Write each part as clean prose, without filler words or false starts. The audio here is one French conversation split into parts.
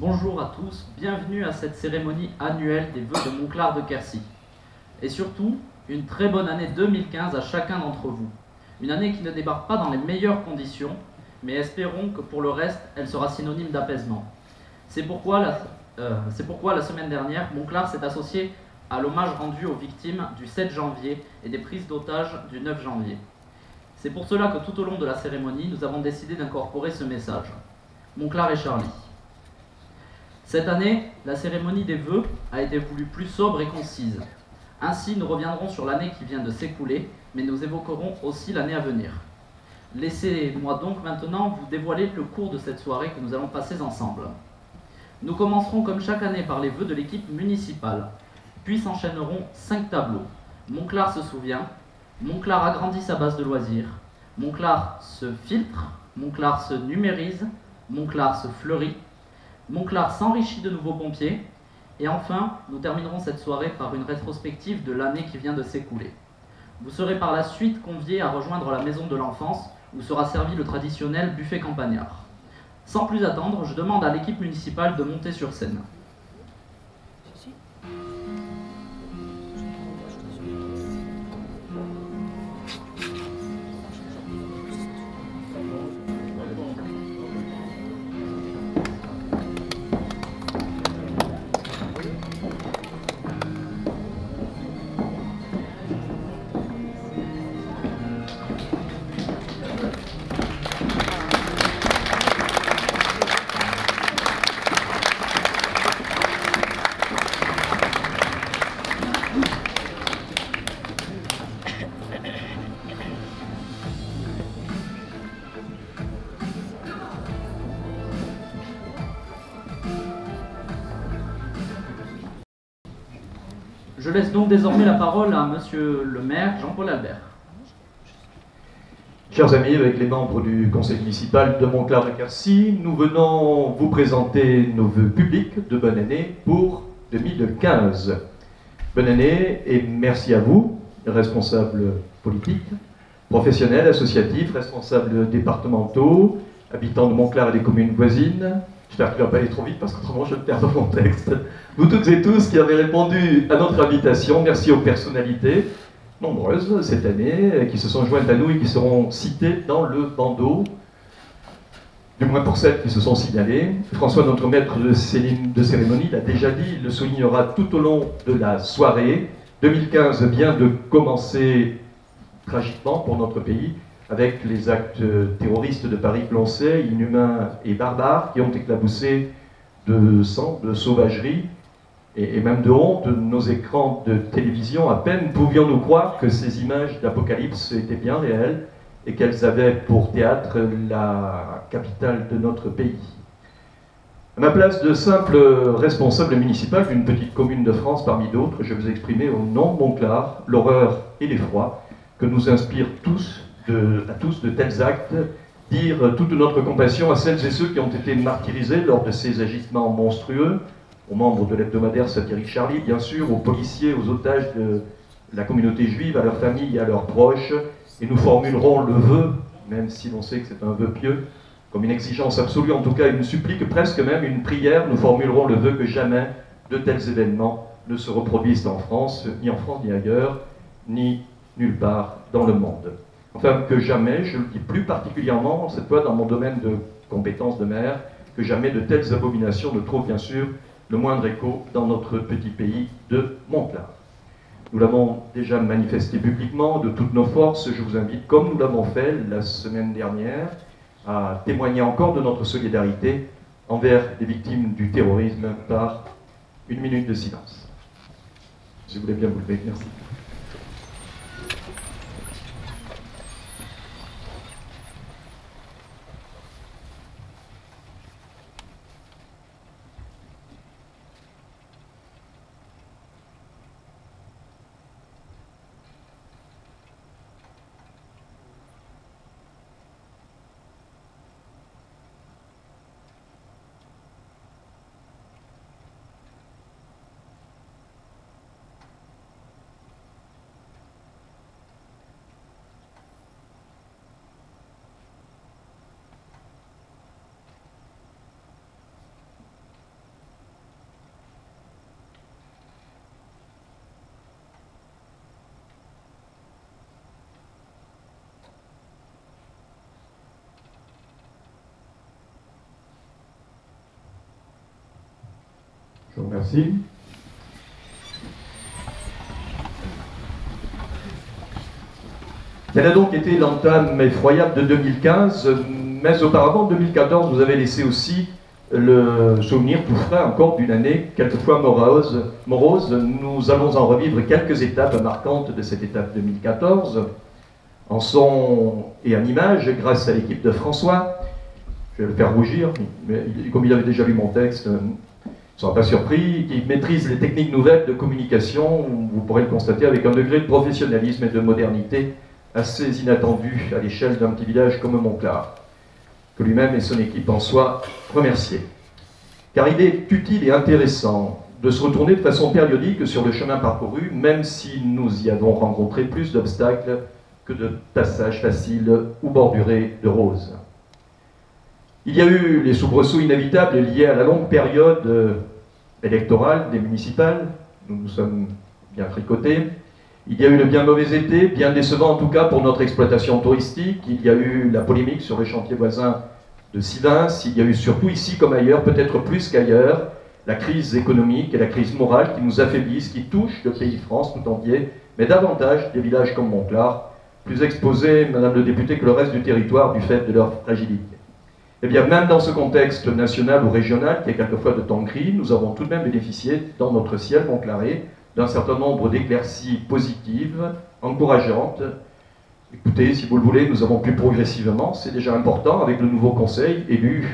Bonjour à tous, bienvenue à cette cérémonie annuelle des vœux de Monclar de Quercy. Et surtout, une très bonne année 2015 à chacun d'entre vous. Une année qui ne débarque pas dans les meilleures conditions, mais espérons que pour le reste, elle sera synonyme d'apaisement. C'est pourquoi la semaine dernière, Monclar s'est associé à l'hommage rendu aux victimes du 7 janvier et des prises d'otages du 9 janvier. C'est pour cela que tout au long de la cérémonie, nous avons décidé d'incorporer ce message. Monclar et Charlie. Cette année, la cérémonie des vœux a été voulue plus sobre et concise. Ainsi, nous reviendrons sur l'année qui vient de s'écouler, mais nous évoquerons aussi l'année à venir. Laissez-moi donc maintenant vous dévoiler le cours de cette soirée que nous allons passer ensemble. Nous commencerons comme chaque année par les vœux de l'équipe municipale, puis s'enchaîneront 5 tableaux. Monclar se souvient, Monclar agrandit sa base de loisirs, Monclar se filtre, Monclar se numérise, Monclar se fleurit, Monclar s'enrichit de nouveaux pompiers, et enfin, nous terminerons cette soirée par une rétrospective de l'année qui vient de s'écouler. Vous serez par la suite conviés à rejoindre la maison de l'enfance, où sera servi le traditionnel buffet campagnard. Sans plus attendre, je demande à l'équipe municipale de monter sur scène. Je laisse donc désormais la parole à Monsieur le maire Jean-Paul Albert. Chers amis, avec les membres du conseil municipal de Monclar de Quercy, nous venons vous présenter nos vœux publics de bonne année pour 2015. Bonne année et merci à vous, responsables politiques, professionnels, associatifs, responsables départementaux, habitants de Monclar et des communes voisines. J'espère qu'il ne va pas aller trop vite parce qu'autrement je me perds dans mon texte. Vous toutes et tous qui avez répondu à notre invitation, merci aux personnalités nombreuses cette année qui se sont jointes à nous et qui seront citées dans le bandeau, du moins pour celles qui se sont signalées. François, notre maître de cérémonie, l'a déjà dit, il le soulignera tout au long de la soirée. 2015 vient de commencer tragiquement pour notre pays, avec les actes terroristes de Paris que l'on sait, inhumains et barbares, qui ont éclaboussé de sang, de sauvagerie, et même de honte. Nos écrans de télévision, à peine pouvions-nous croire que ces images d'apocalypse étaient bien réelles et qu'elles avaient pour théâtre la capitale de notre pays. À ma place de simple responsable municipal d'une petite commune de France parmi d'autres, je veux exprimer au nom de Monclar l'horreur et l'effroi que nous inspirent à tous de tels actes, dire toute notre compassion à celles et ceux qui ont été martyrisés lors de ces agissements monstrueux, aux membres de l'hebdomadaire satirique Charlie, bien sûr, aux policiers, aux otages de la communauté juive, à leurs familles et à leurs proches, et nous formulerons le vœu, même si l'on sait que c'est un vœu pieux, comme une exigence absolue, en tout cas une supplique, presque même une prière, nous formulerons le vœu que jamais de tels événements ne se reproduisent en France ni ailleurs, ni nulle part dans le monde. Enfin, que jamais, je le dis plus particulièrement, cette fois dans mon domaine de compétence de maire, que jamais de telles abominations ne trouvent bien sûr le moindre écho dans notre petit pays de Monclar. Nous l'avons déjà manifesté publiquement de toutes nos forces. Je vous invite, comme nous l'avons fait la semaine dernière, à témoigner encore de notre solidarité envers les victimes du terrorisme par une minute de silence. Si vous voulez bien vous lever, merci. Je vous remercie. Quelle a donc été l'entame effroyable de 2015, mais auparavant, en 2014, vous avez laissé aussi le souvenir tout frais encore d'une année quelquefois morose. Nous allons en revivre quelques étapes marquantes de cette étape 2014, en son et en image, grâce à l'équipe de François. Je vais le faire rougir, mais comme il avait déjà lu mon texte, il ne sera pas surpris, qui maîtrise les techniques nouvelles de communication, vous pourrez le constater, avec un degré de professionnalisme et de modernité assez inattendu à l'échelle d'un petit village comme Monclar, que lui-même et son équipe en soient remerciés. Car il est utile et intéressant de se retourner de façon périodique sur le chemin parcouru, même si nous y avons rencontré plus d'obstacles que de passages faciles ou bordurés de roses. Il y a eu les soubresauts inévitables liés à la longue période électorale des municipales, nous nous sommes bien fricotés. Il y a eu le bien mauvais été, bien décevant en tout cas pour notre exploitation touristique. Il y a eu la polémique sur le chantier voisin de Sivins. Il y a eu surtout ici comme ailleurs, peut-être plus qu'ailleurs, la crise économique et la crise morale qui nous affaiblissent, qui touchent le pays de France tout entier, mais davantage des villages comme Monclar, plus exposés, Madame le député, que le reste du territoire du fait de leur fragilité. Eh bien, même dans ce contexte national ou régional, qui est quelquefois de temps gris, nous avons tout de même bénéficié, dans notre ciel monclaré, d'un certain nombre d'éclaircies positives, encourageantes. Écoutez, si vous le voulez, nous avons pu progressivement, c'est déjà important, avec le nouveau conseil, élu,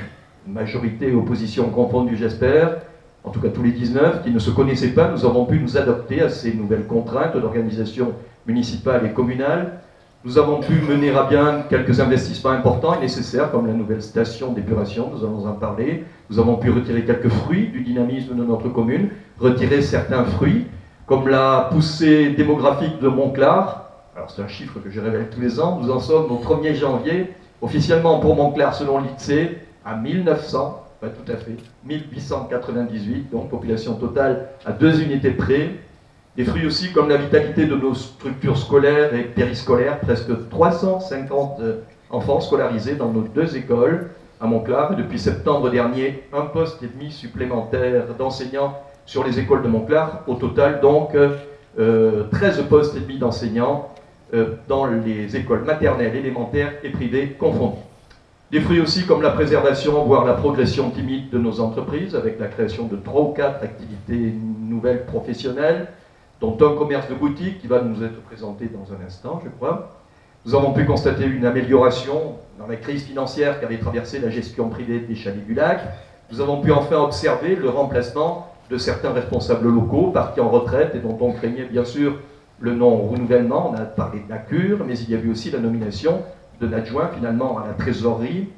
majorité et opposition confondues, j'espère, en tout cas tous les 19, qui ne se connaissaient pas, nous avons pu nous adapter à ces nouvelles contraintes d'organisation municipale et communale. Nous avons pu mener à bien quelques investissements importants et nécessaires, comme la nouvelle station d'épuration, nous allons en parler. Nous avons pu retirer quelques fruits du dynamisme de notre commune, retirer certains fruits, comme la poussée démographique de Monclar. Alors c'est un chiffre que je révèle tous les ans, nous en sommes au 1er janvier, officiellement pour Monclar selon l'INSEE, à 1900, pas tout à fait, 1898, donc population totale à 2 unités près. Des fruits aussi comme la vitalité de nos structures scolaires et périscolaires, presque 350 enfants scolarisés dans nos 2 écoles à Monclar, et depuis septembre dernier, 1 poste et demi supplémentaire d'enseignants sur les écoles de Monclar, au total donc 13 postes et demi d'enseignants dans les écoles maternelles, élémentaires et privées confondues. Des fruits aussi comme la préservation, voire la progression timide de nos entreprises, avec la création de 3 ou 4 activités nouvelles professionnelles, dont un commerce de boutique qui va nous être présenté dans un instant, je crois. Nous avons pu constater une amélioration dans la crise financière qu'avait traversée la gestion privée des chalets du lac. Nous avons pu enfin observer le remplacement de certains responsables locaux partis en retraite et dont on craignait bien sûr le non-renouvellement. On a parlé de la cure, mais il y a eu aussi la nomination de l'adjoint finalement à la trésorerie.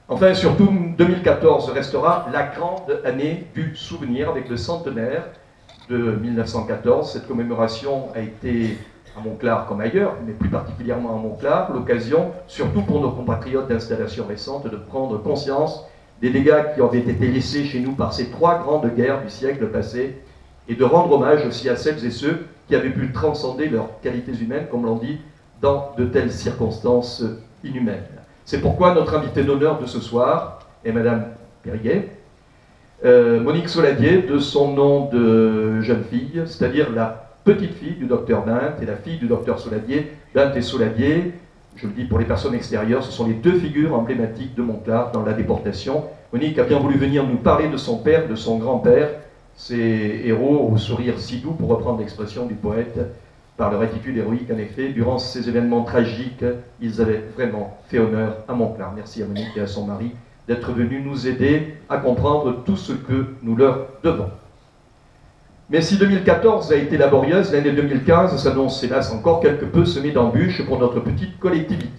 Enfin, surtout, 2014 restera la grande année du souvenir avec le centenaire de 1914. Cette commémoration a été à Monclar comme ailleurs, mais plus particulièrement à Monclar, l'occasion, surtout pour nos compatriotes d'installation récente, de prendre conscience des dégâts qui avaient été laissés chez nous par ces 3 grandes guerres du siècle passé, et de rendre hommage aussi à celles et ceux qui avaient pu transcender leurs qualités humaines, comme l'on dit, dans de telles circonstances inhumaines. C'est pourquoi notre invitée d'honneur de ce soir est Madame Périguet, Monique Soladier, de son nom de jeune fille, c'est-à-dire la petite fille du docteur Bint et la fille du docteur Soladier. Bint et Soladier, je le dis pour les personnes extérieures, ce sont les 2 figures emblématiques de Monclar dans la déportation. Monique a bien voulu venir nous parler de son père, de son grand-père, ces héros au sourire si doux, pour reprendre l'expression du poète, par leur attitude héroïque. En effet, durant ces événements tragiques, ils avaient vraiment fait honneur à Monclar. Merci à Monique et à son mari d'être venus nous aider à comprendre tout ce que nous leur devons. Mais si 2014 a été laborieuse, l'année 2015 s'annonce hélas encore quelque peu semée d'embûches pour notre petite collectivité.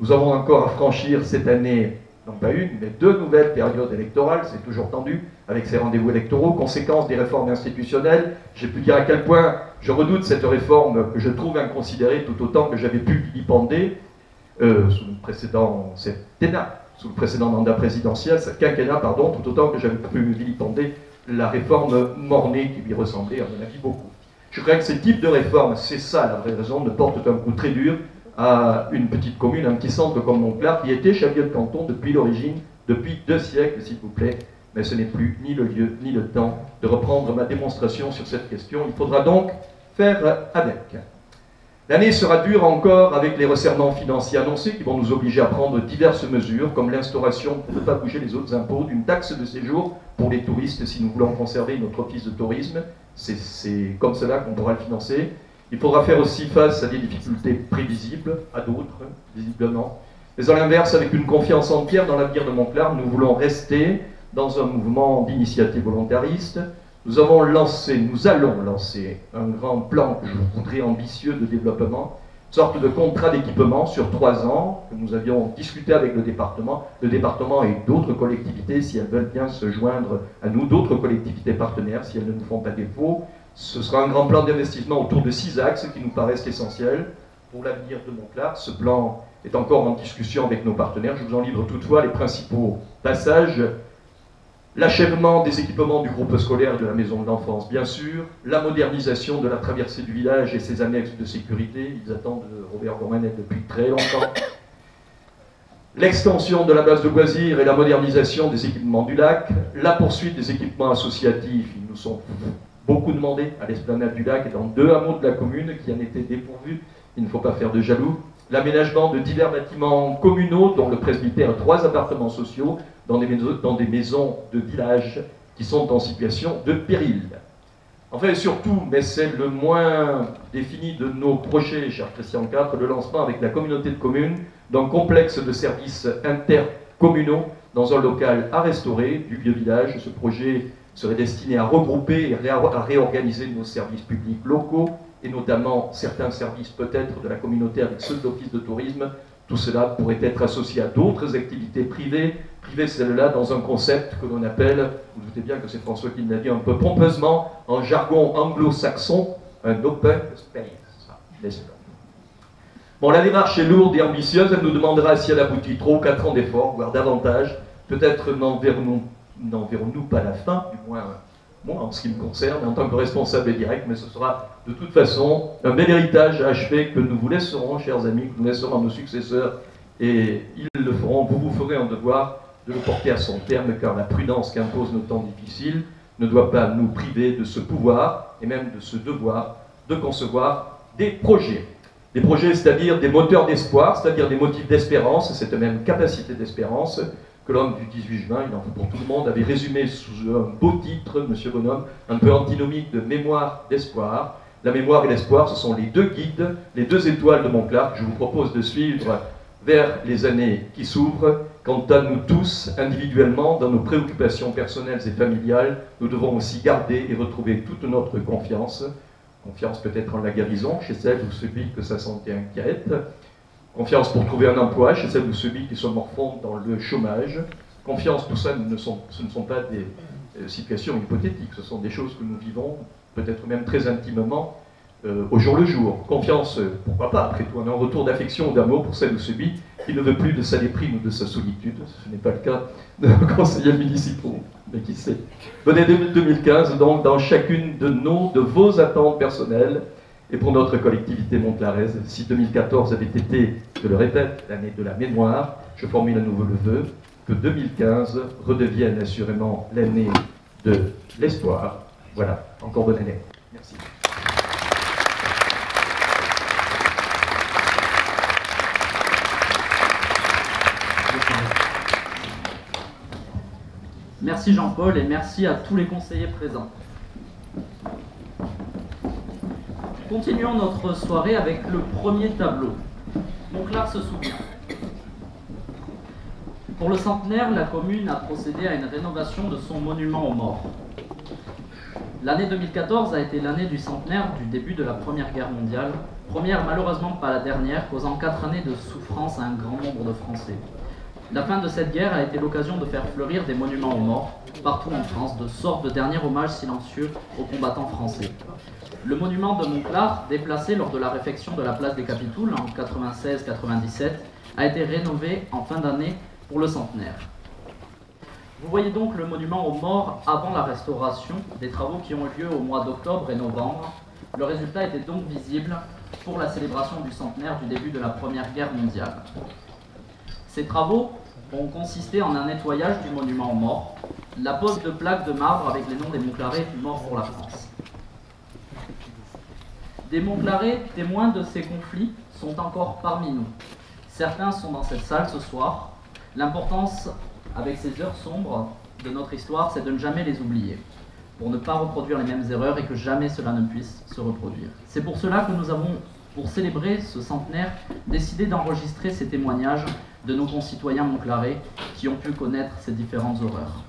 Nous avons encore à franchir cette année, non pas une, mais 2 nouvelles périodes électorales, c'est toujours tendu, avec ces rendez-vous électoraux, conséquence des réformes institutionnelles. J'ai pu dire à quel point je redoute cette réforme que je trouve inconsidérée tout autant que j'avais pu vilipender sous le précédent septennat, sous le précédent mandat présidentiel, quinquennat, pardon, tout autant que j'avais pu vilipender la réforme mornée qui lui ressemblait, à mon avis, beaucoup. Je crois que ce type de réforme, c'est ça la vraie raison, ne porte un coup très dur à une petite commune, un petit centre comme Monclar, qui était chef-lieu de canton depuis l'origine, depuis 2 siècles, s'il vous plaît, mais ce n'est plus ni le lieu ni le temps de reprendre ma démonstration sur cette question. Il faudra donc faire avec. L'année sera dure encore avec les resserrements financiers annoncés qui vont nous obliger à prendre diverses mesures, comme l'instauration, pour ne pas bouger les autres impôts, d'une taxe de séjour pour les touristes si nous voulons conserver notre office de tourisme. C'est comme cela qu'on pourra le financer. Il faudra faire aussi face à des difficultés prévisibles, à d'autres, visiblement. Mais à l'inverse, avec une confiance entière dans l'avenir de Montclar, nous voulons rester dans un mouvement d'initiative volontariste. Nous allons lancer un grand plan que je voudrais ambitieux de développement, une sorte de contrat d'équipement sur 3 ans que nous avions discuté avec le département et d'autres collectivités si elles veulent bien se joindre à nous, d'autres collectivités partenaires si elles ne nous font pas défaut. Ce sera un grand plan d'investissement autour de 6 axes qui nous paraissent essentiels pour l'avenir de Montclar. Ce plan est encore en discussion avec nos partenaires. Je vous en livre toutefois les principaux passages. L'achèvement des équipements du groupe scolaire et de la maison de l'enfance, bien sûr. La modernisation de la traversée du village et ses annexes de sécurité. Ils attendent Robert Gourmanet depuis très longtemps. L'extension de la base de loisirs et la modernisation des équipements du lac. La poursuite des équipements associatifs. Ils nous sont beaucoup demandés à l'esplanade du lac et dans 2 hameaux de la commune qui en étaient dépourvus. Il ne faut pas faire de jaloux. L'aménagement de divers bâtiments communaux, dont le presbytère, 3 appartements sociaux, dans des maisons de village qui sont en situation de péril. Enfin et surtout, mais c'est le moins défini de nos projets, cher Christian IV, le lancement avec la communauté de communes d'un complexe de services intercommunaux dans un local à restaurer du vieux village. Ce projet serait destiné à regrouper et à réorganiser nos services publics locaux, et notamment certains services peut-être de la communauté avec ceux de l'office de tourisme. Tout cela pourrait être associé à d'autres activités privées celles-là dans un concept que l'on appelle, vous doutez bien que c'est François qui l'a dit un peu pompeusement, en jargon anglo-saxon, un open space. Bon, la démarche est lourde et ambitieuse, elle nous demandera, si elle aboutit, 3 ou 4 ans d'efforts, voire davantage. Peut-être n'en verrons-nous pas la fin, du moins moi en ce qui me concerne, en tant que responsable direct, mais ce sera de toute façon un bel héritage à achever que nous vous laisserons, chers amis, que nous laisserons à nos successeurs, et ils le feront, vous ferez un devoir de le porter à son terme, car la prudence qu'imposent nos temps difficiles ne doit pas nous priver de ce pouvoir, et même de ce devoir, de concevoir des projets. Des projets, c'est-à-dire des moteurs d'espoir, c'est-à-dire des motifs d'espérance, cette même capacité d'espérance que l'homme du 18 juin, il en faut pour tout le monde, avait résumé sous un beau titre, Monsieur Bonhomme, un peu antinomique de mémoire d'espoir. La mémoire et l'espoir, ce sont les 2 guides, les 2 étoiles de Montclar que je vous propose de suivre vers les années qui s'ouvrent. Quant à nous tous, individuellement, dans nos préoccupations personnelles et familiales, nous devons aussi garder et retrouver toute notre confiance. Confiance peut-être en la guérison, chez celle ou celui que sa santé inquiète. Confiance pour trouver un emploi, chez celle ou celui qui se morfond dans le chômage. Confiance, tout ça, ce ne sont pas des situations hypothétiques, ce sont des choses que nous vivons, peut-être même très intimement, au jour le jour. Confiance, pourquoi pas, après tout, un retour d'affection ou d'amour pour celle ou celui qui ne veut plus de sa déprime ou de sa solitude. Ce n'est pas le cas de nos conseillers municipaux, mais qui sait. Bonne année 2015, donc, dans chacune de vos attentes personnelles, et pour notre collectivité montclaraise. Si 2014 avait été, je le répète, l'année de la mémoire, je formule à nouveau le vœu que 2015 redevienne assurément l'année de l'espoir. Voilà, encore bonne année. Merci. Merci Jean-Paul et merci à tous les conseillers présents. Continuons notre soirée avec le premier tableau. Montclar se souvient. Pour le centenaire, la commune a procédé à une rénovation de son monument aux morts. L'année 2014 a été l'année du centenaire du début de la Première Guerre mondiale, première malheureusement pas la dernière, causant 4 années de souffrance à un grand nombre de Français. La fin de cette guerre a été l'occasion de faire fleurir des monuments aux morts, partout en France, de sorte de dernier hommage silencieux aux combattants français. Le monument de Montclar, déplacé lors de la réfection de la place des Capitouls en 96-97, a été rénové en fin d'année pour le centenaire. Vous voyez donc le monument aux morts avant la restauration, des travaux qui ont eu lieu au mois d'octobre et novembre. Le résultat était donc visible pour la célébration du centenaire du début de la Première Guerre mondiale. Ces travaux ont consisté en un nettoyage du monument aux morts, la pose de plaques de marbre avec les noms des Montclarés morts pour la France. Des Montclarés, témoins de ces conflits, sont encore parmi nous. Certains sont dans cette salle ce soir. L'importance, avec ces heures sombres de notre histoire, c'est de ne jamais les oublier, pour ne pas reproduire les mêmes erreurs et que jamais cela ne puisse se reproduire. C'est pour cela que nous avons, pour célébrer ce centenaire, décidé d'enregistrer ces témoignages de nos concitoyens montclarais qui ont pu connaître ces différentes horreurs.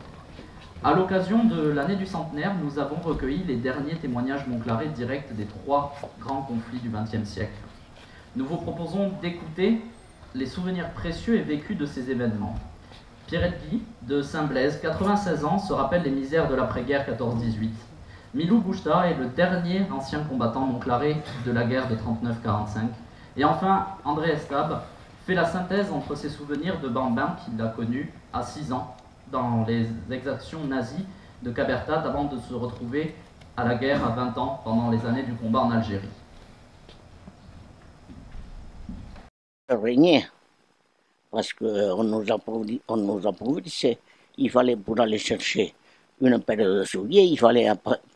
À l'occasion de l'année du centenaire, nous avons recueilli les derniers témoignages montclarais directs des 3 grands conflits du XXe siècle. Nous vous proposons d'écouter les souvenirs précieux et vécus de ces événements. Pierrette Guy, de Saint-Blaise, 96 ans, se rappelle les misères de l'après-guerre 14-18. Milou Bouchta est le dernier ancien combattant montclarais de la guerre de 39-45. Et enfin, André Estab fait la synthèse entre ses souvenirs de bambin qu'il a connu à 6 ans dans les exactions nazies de Cabertad avant de se retrouver à la guerre à 20 ans pendant les années du combat en Algérie. Régner, parce qu'on nous applaudissait. Il fallait, pour aller chercher une paire de souliers, il fallait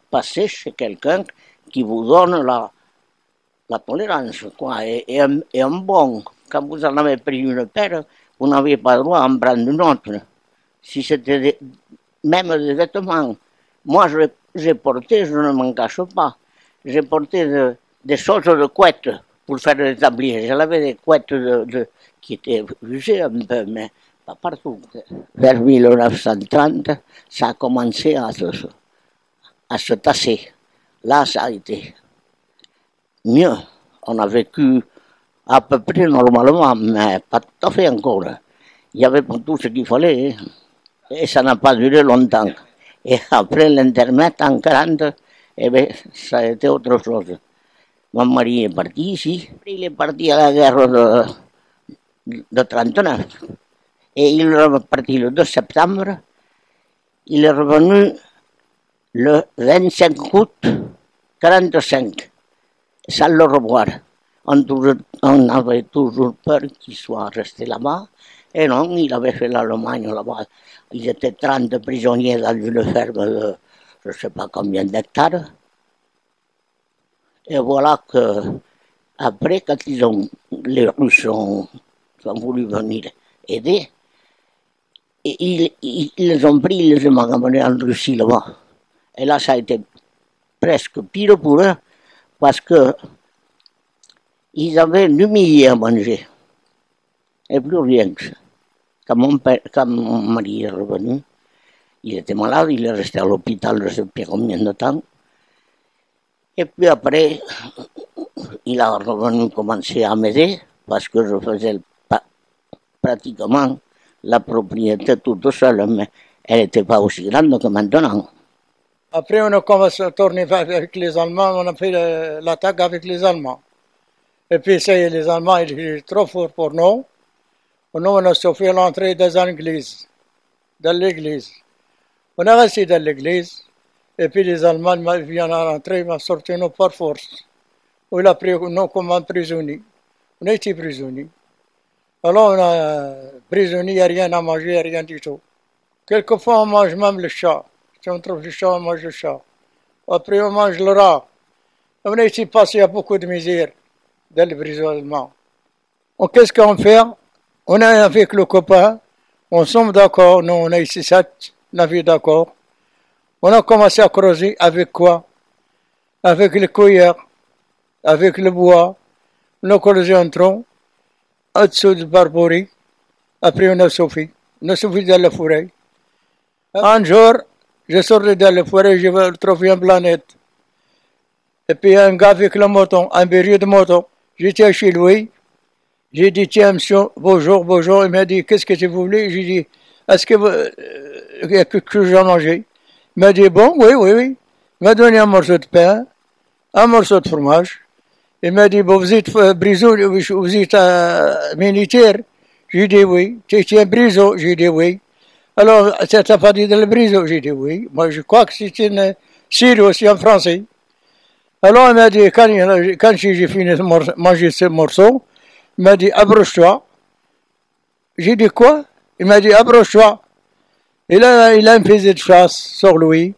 passer chez quelqu'un qui vous donne la tolérance, quoi, et un bon. Quand vous en avez pris une paire, vous n'avez pas le droit d'en prendre une autre. Si c'était même des vêtements. Moi, j'ai porté, je ne m'en cache pas, j'ai porté des choses de couette pour faire des tabliers. J'avais des couettes qui étaient usées un peu, mais pas partout. Vers 1930, ça a commencé à se tasser. Là, ça a été mieux. On a vécu à peu près normalement, mais pas tout à fait encore. Il y avait pour tout ce qu'il fallait, et ça n'a pas duré longtemps. Et après l'intermède en 40, eh bien, ça a été autre chose. Mon mari est parti ici, il est parti à la guerre de 39, et il est reparti le 2 septembre, il est revenu le 25 août 45, sans le revoir. On avait toujours peur qu'il soit resté là-bas, et non, il avait fait l'Allemagne là-bas. Ils étaient 30 prisonniers dans une ferme de je ne sais pas combien d'hectares. Et voilà que, après, quand les Russes ont voulu venir aider, ils les ont pris, ils les ont amenés en Russie là-bas. Et là, ça a été presque pire pour eux, parce que ils avaient l'humilié à manger. Et plus rien que ça. Quand mon mari est revenu, il était malade, il est resté à l'hôpital, je ne sais plus combien de temps. Et puis après, il a revenu commencer à m'aider, parce que je faisais pratiquement la propriété toute seule, mais elle n'était pas aussi grande que maintenant. Après, on a commencé à tourner avec les Allemands, on a fait l'attaque avec les Allemands. Et puis, ça y est, les Allemands étaient trop forts pour nous. Nous, on a sauvé l'entrée des Anglais, dans l'église. On a resté dans l'église, et puis les Allemands viennent à rentrer, ils m'ont sorti nous par force. On a pris nous comme prisonniers. On a été prisonniers. Alors, on a prisonniers, il n'y a rien à manger, rien du tout. Quelquefois, on mange même le chat. Si on trouve le chat, on mange le chat. Après, on mange le rat. On a été passé à beaucoup de misère dans les prisons allemands. Qu'est-ce qu'on fait? On est avec le copain, on sommes d'accord, nous on est ici 7, on est d'accord. On a commencé à creuser avec quoi? Avec les cuillères, avec le bois. On a creusé un tronc, au-dessous de Barbouri. Après on a sauvé dans la forêt. Un jour, je sortais dans la forêt, je trouvais une planète. Et puis un gars avec la moto, un berrier de moto. J'étais chez lui. J'ai dit, tiens, monsieur, bonjour, bonjour. Il m'a dit, qu'est-ce que vous voulez? J'ai dit, est-ce que il y a quelque chose à manger? Il m'a dit, bon, oui, oui, oui. Il m'a donné un morceau de pain, un morceau de fromage. Il m'a dit, bon, vous êtes brisot, vous êtes militaire? J'ai dit, oui. Tu es brisot? J'ai dit, oui. Alors, ça t'a pas dit de le brisot? J'ai dit, oui. Moi, je crois que c'est une Syrie aussi en français. Alors, il m'a dit, quand j'ai fini de manger ce morceau, il m'a dit, approche-toi. J'ai dit, quoi? Il m'a dit, approche-toi. Il a un fusil de chasse sur lui.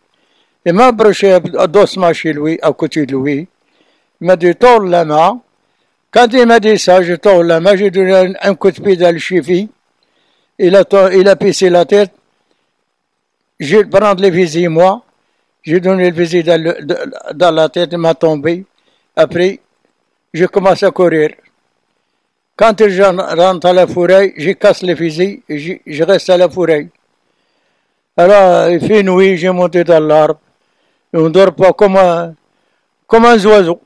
Il m'a approché doucement chez lui, à côté de lui. Il m'a dit, tourne la main. Quand il m'a dit ça, je tourne la main, j'ai donné un coup de pied dans le cheville. Il a pissé la tête. J'ai pris le fusil, moi. J'ai donné le fusil dans la tête, il m'a tombé. Après, j'ai commencé à courir. Quand je rentre à la forêt, je casse le fusil et je reste à la forêt. Alors, il fait nuit, j'ai monté dans l'arbre. Et on ne dort pas comme un oiseau.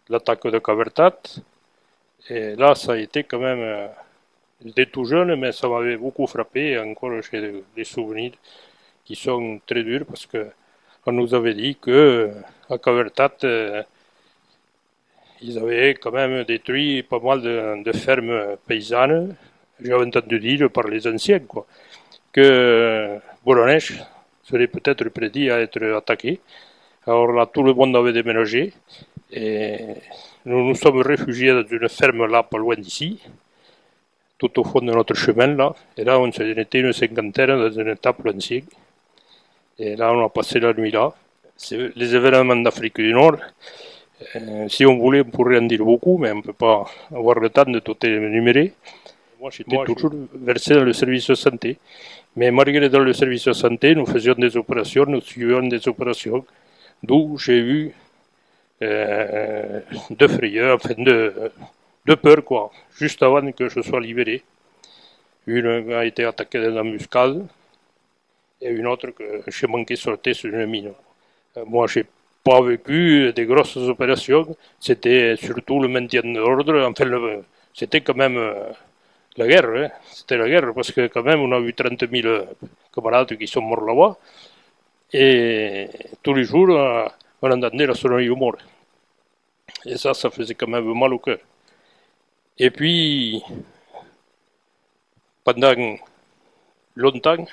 L'attaque de Cavertat. Et là, ça a été quand même. J'étais tout jeune, mais ça m'avait beaucoup frappé. Encore, j'ai des souvenirs qui sont très durs parce qu'on nous avait dit qu'à Cavertat, ils avaient quand même détruit pas mal de fermes paysannes. J'avais entendu dire par les anciens que Boronèche serait peut-être prédit à être attaqué. Alors là, tout le monde avait déménagé et nous nous sommes réfugiés dans une ferme là, pas loin d'ici, tout au fond de notre chemin là. Et là, on était une cinquantaine dans une étape ancienne. Et là, on a passé la nuit là. C'est les événements d'Afrique du Nord. Si on voulait, on pourrait en dire beaucoup, mais on ne peut pas avoir le temps de tout énumérer. Moi, j'étais toujours versé dans le service de santé. Mais malgré dans le service de santé, nous faisions des opérations, nous suivions des opérations, d'où j'ai eu de frayeur, enfin de peur, quoi, juste avant que je sois libéré. Une a été attaquée dans l'embuscade et une autre que j'ai manqué sauter sur une mine. Moi, j'ai pas vécu des grosses opérations, c'était surtout le maintien de l'ordre, enfin, c'était quand même la guerre, hein. C'était la guerre, parce que quand même, on a eu 30 000 camarades qui sont morts là-bas, et tous les jours, on entendait la sonnerie de mort. Et ça faisait quand même mal au cœur. Et puis, pendant longtemps,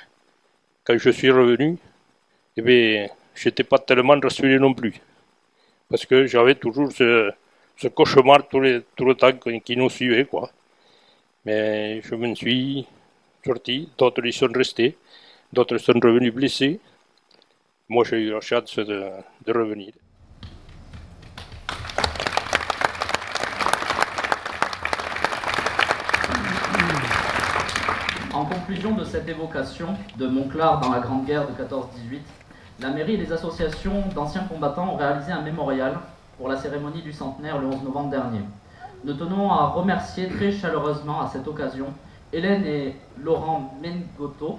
quand je suis revenu, eh bien, j'étais pas tellement rassuré non plus. Parce que j'avais toujours ce cauchemar tout le temps qui nous suivait, quoi. Mais je m'en suis sorti, d'autres y sont restés, d'autres sont revenus blessés. Moi, j'ai eu la chance de revenir. En conclusion de cette évocation de Monclar dans la Grande Guerre de 14-18, la mairie et les associations d'anciens combattants ont réalisé un mémorial pour la cérémonie du centenaire le 11 novembre dernier. Nous tenons à remercier très chaleureusement à cette occasion Hélène et Laurent Mengoto,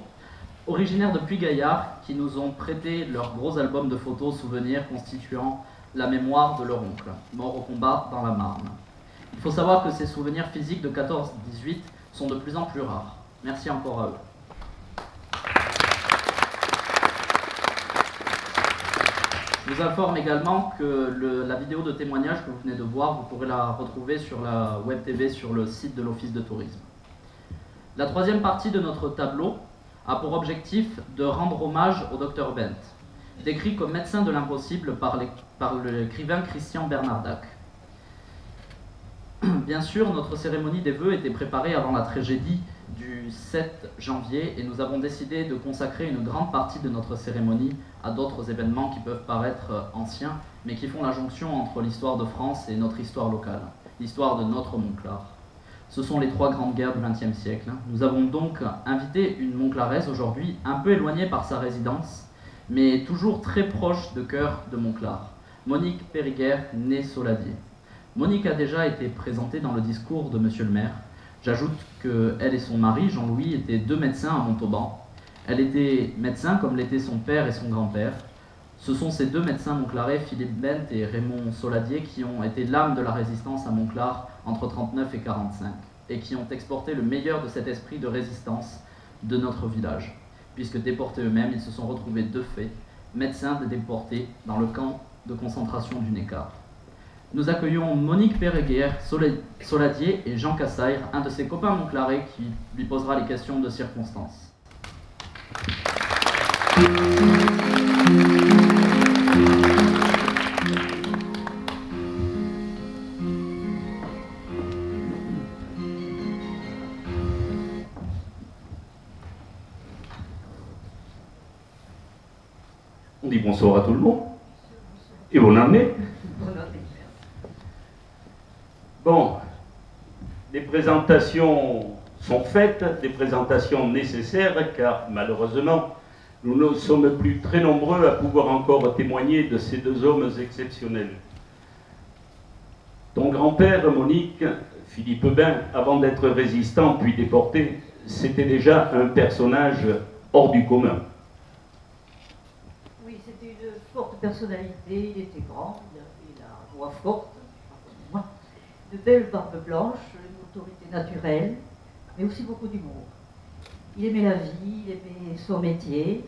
originaires de Puy-Gaillard, qui nous ont prêté leur gros album de photos souvenirs constituant la mémoire de leur oncle, mort au combat dans la Marne. Il faut savoir que ces souvenirs physiques de 14-18 sont de plus en plus rares. Merci encore à eux. Je vous informe également que la vidéo de témoignage que vous venez de voir, vous pourrez la retrouver sur la Web TV sur le site de l'Office de tourisme. La troisième partie de notre tableau a pour objectif de rendre hommage au Dr Bent, décrit comme médecin de l'impossible par l'écrivain Christian Bernardac. Bien sûr, notre cérémonie des vœux était préparée avant la tragédie du 7 janvier et nous avons décidé de consacrer une grande partie de notre cérémonie à d'autres événements qui peuvent paraître anciens, mais qui font la jonction entre l'histoire de France et notre histoire locale, l'histoire de notre Monclar. Ce sont les trois grandes guerres du XXe siècle. Nous avons donc invité une Monclaraise aujourd'hui, un peu éloignée par sa résidence, mais toujours très proche de cœur de Monclar, Monique Périguer, née Soladier. Monique a déjà été présentée dans le discours de Monsieur le maire. J'ajoute qu'elle et son mari, Jean-Louis, étaient deux médecins à Montauban. Elle était médecin comme l'étaient son père et son grand-père. Ce sont ces deux médecins monclarais, Philippe Bent et Raymond Soladier, qui ont été l'âme de la résistance à Monclar entre 1939 et 1945 et qui ont exporté le meilleur de cet esprit de résistance de notre village. Puisque déportés eux-mêmes, ils se sont retrouvés de fait médecins déportés dans le camp de concentration du Neckar. Nous accueillons Monique Périguer, Soladier et Jean Cassaire, un de ses copains monclarais qui lui posera les questions de circonstance. On dit bonsoir à tout le monde. Et bonne année. Bon, les présentations sont faites, des présentations nécessaires, car malheureusement, nous ne sommes plus très nombreux à pouvoir encore témoigner de ces deux hommes exceptionnels. Ton grand-père, Monique, Philippe Bain, avant d'être résistant puis déporté, c'était déjà un personnage hors du commun. Oui, c'était une forte personnalité, il était grand, il avait la voix forte, de belles barbes blanches, une autorité naturelle, mais aussi beaucoup d'humour. Il aimait la vie, il aimait son métier,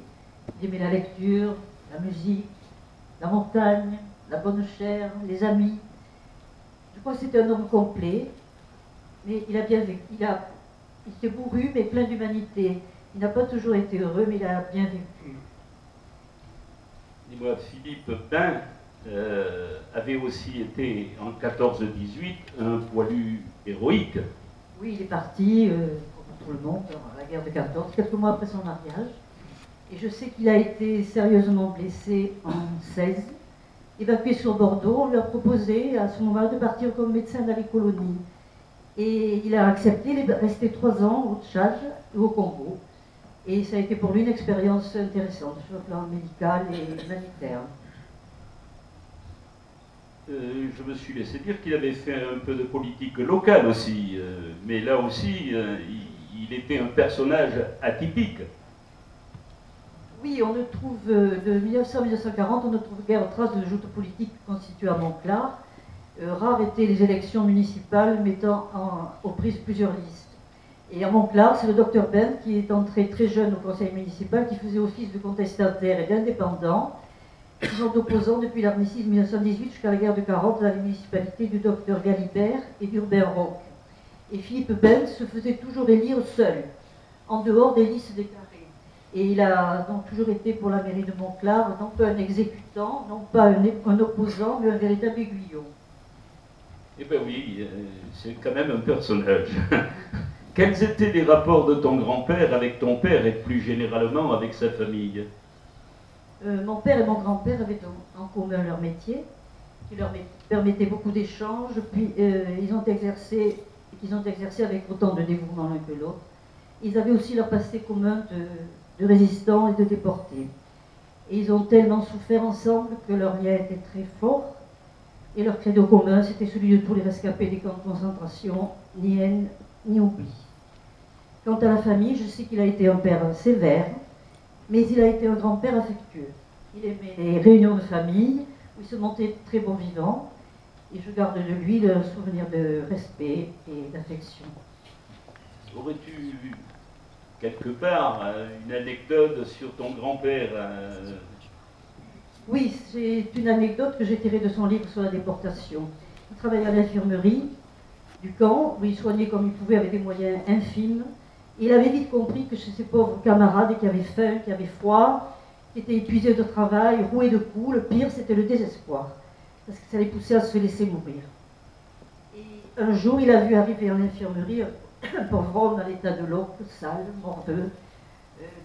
il aimait la lecture, la musique, la montagne, la bonne chair, les amis. Je crois que c'était un homme complet, mais il a bien vécu. Il s'est bourru, mais plein d'humanité. Il n'a pas toujours été heureux, mais il a bien vécu. Dis-moi, Philippe Bain avait aussi été en 14-18 un poilu héroïque. Oui, il est parti, comme tout le monde, dans la guerre de 14, quelques mois après son mariage. Et je sais qu'il a été sérieusement blessé en 16. Évacué sur Bordeaux, on lui a proposé à ce moment-là de partir comme médecin dans les colonies. Et il a accepté, il est resté 3 ans au Tchad et au Congo. Et ça a été pour lui une expérience intéressante sur le plan médical et humanitaire. Je me suis laissé dire qu'il avait fait un peu de politique locale aussi, mais là aussi, il était un personnage atypique. Oui, on ne trouve, de 1900 à 1940, on ne trouve guère trace de joute politique constituée à Montclar. Rares étaient les élections municipales mettant aux prises plusieurs listes. Et à Montclar, c'est le docteur Ben qui est entré très jeune au conseil municipal, qui faisait office de contestataire et d'indépendant, qui sont opposants depuis l'armistice de 1918 jusqu'à la guerre de 40 dans les municipalités du docteur Galibert et d'Urbain Roch. Et Philippe Ben se faisait toujours élire seul, en dehors des listes déclarées. Et il a donc toujours été pour la mairie de Montclar, non pas un exécutant, non pas un opposant, mais un véritable aiguillon. Eh bien oui, c'est quand même un personnage. Quels étaient les rapports de ton grand-père avec ton père et plus généralement avec sa famille? Mon père et mon grand-père avaient en commun leur métier, qui leur permettait beaucoup d'échanges, puis ils ont exercé avec autant de dévouement l'un que l'autre. Ils avaient aussi leur passé commun de résistants et de déportés. Et ils ont tellement souffert ensemble que leur lien était très fort. Et leur credo commun, c'était celui de tous les rescapés des camps de concentration, ni haine, ni oubli. Quant à la famille, je sais qu'il a été un père sévère, mais il a été un grand-père affectueux. Il aimait les réunions de famille, où il se montait très bon vivant, et je garde de lui le souvenir de respect et d'affection. Aurais-tu quelque part une anecdote sur ton grand-père? Oui, c'est une anecdote que j'ai tirée de son livre sur la déportation. Il travaillait à l'infirmerie du camp, où il soignait comme il pouvait avec des moyens infimes. Il avait vite compris que chez ses pauvres camarades qui avaient faim, qui avaient froid, qui étaient épuisés de travail, roués de coups, le pire c'était le désespoir, parce que ça les poussait à se laisser mourir. Et un jour, il a vu arriver en infirmerie un pauvre homme dans l'état de l'eau, sale, morveux,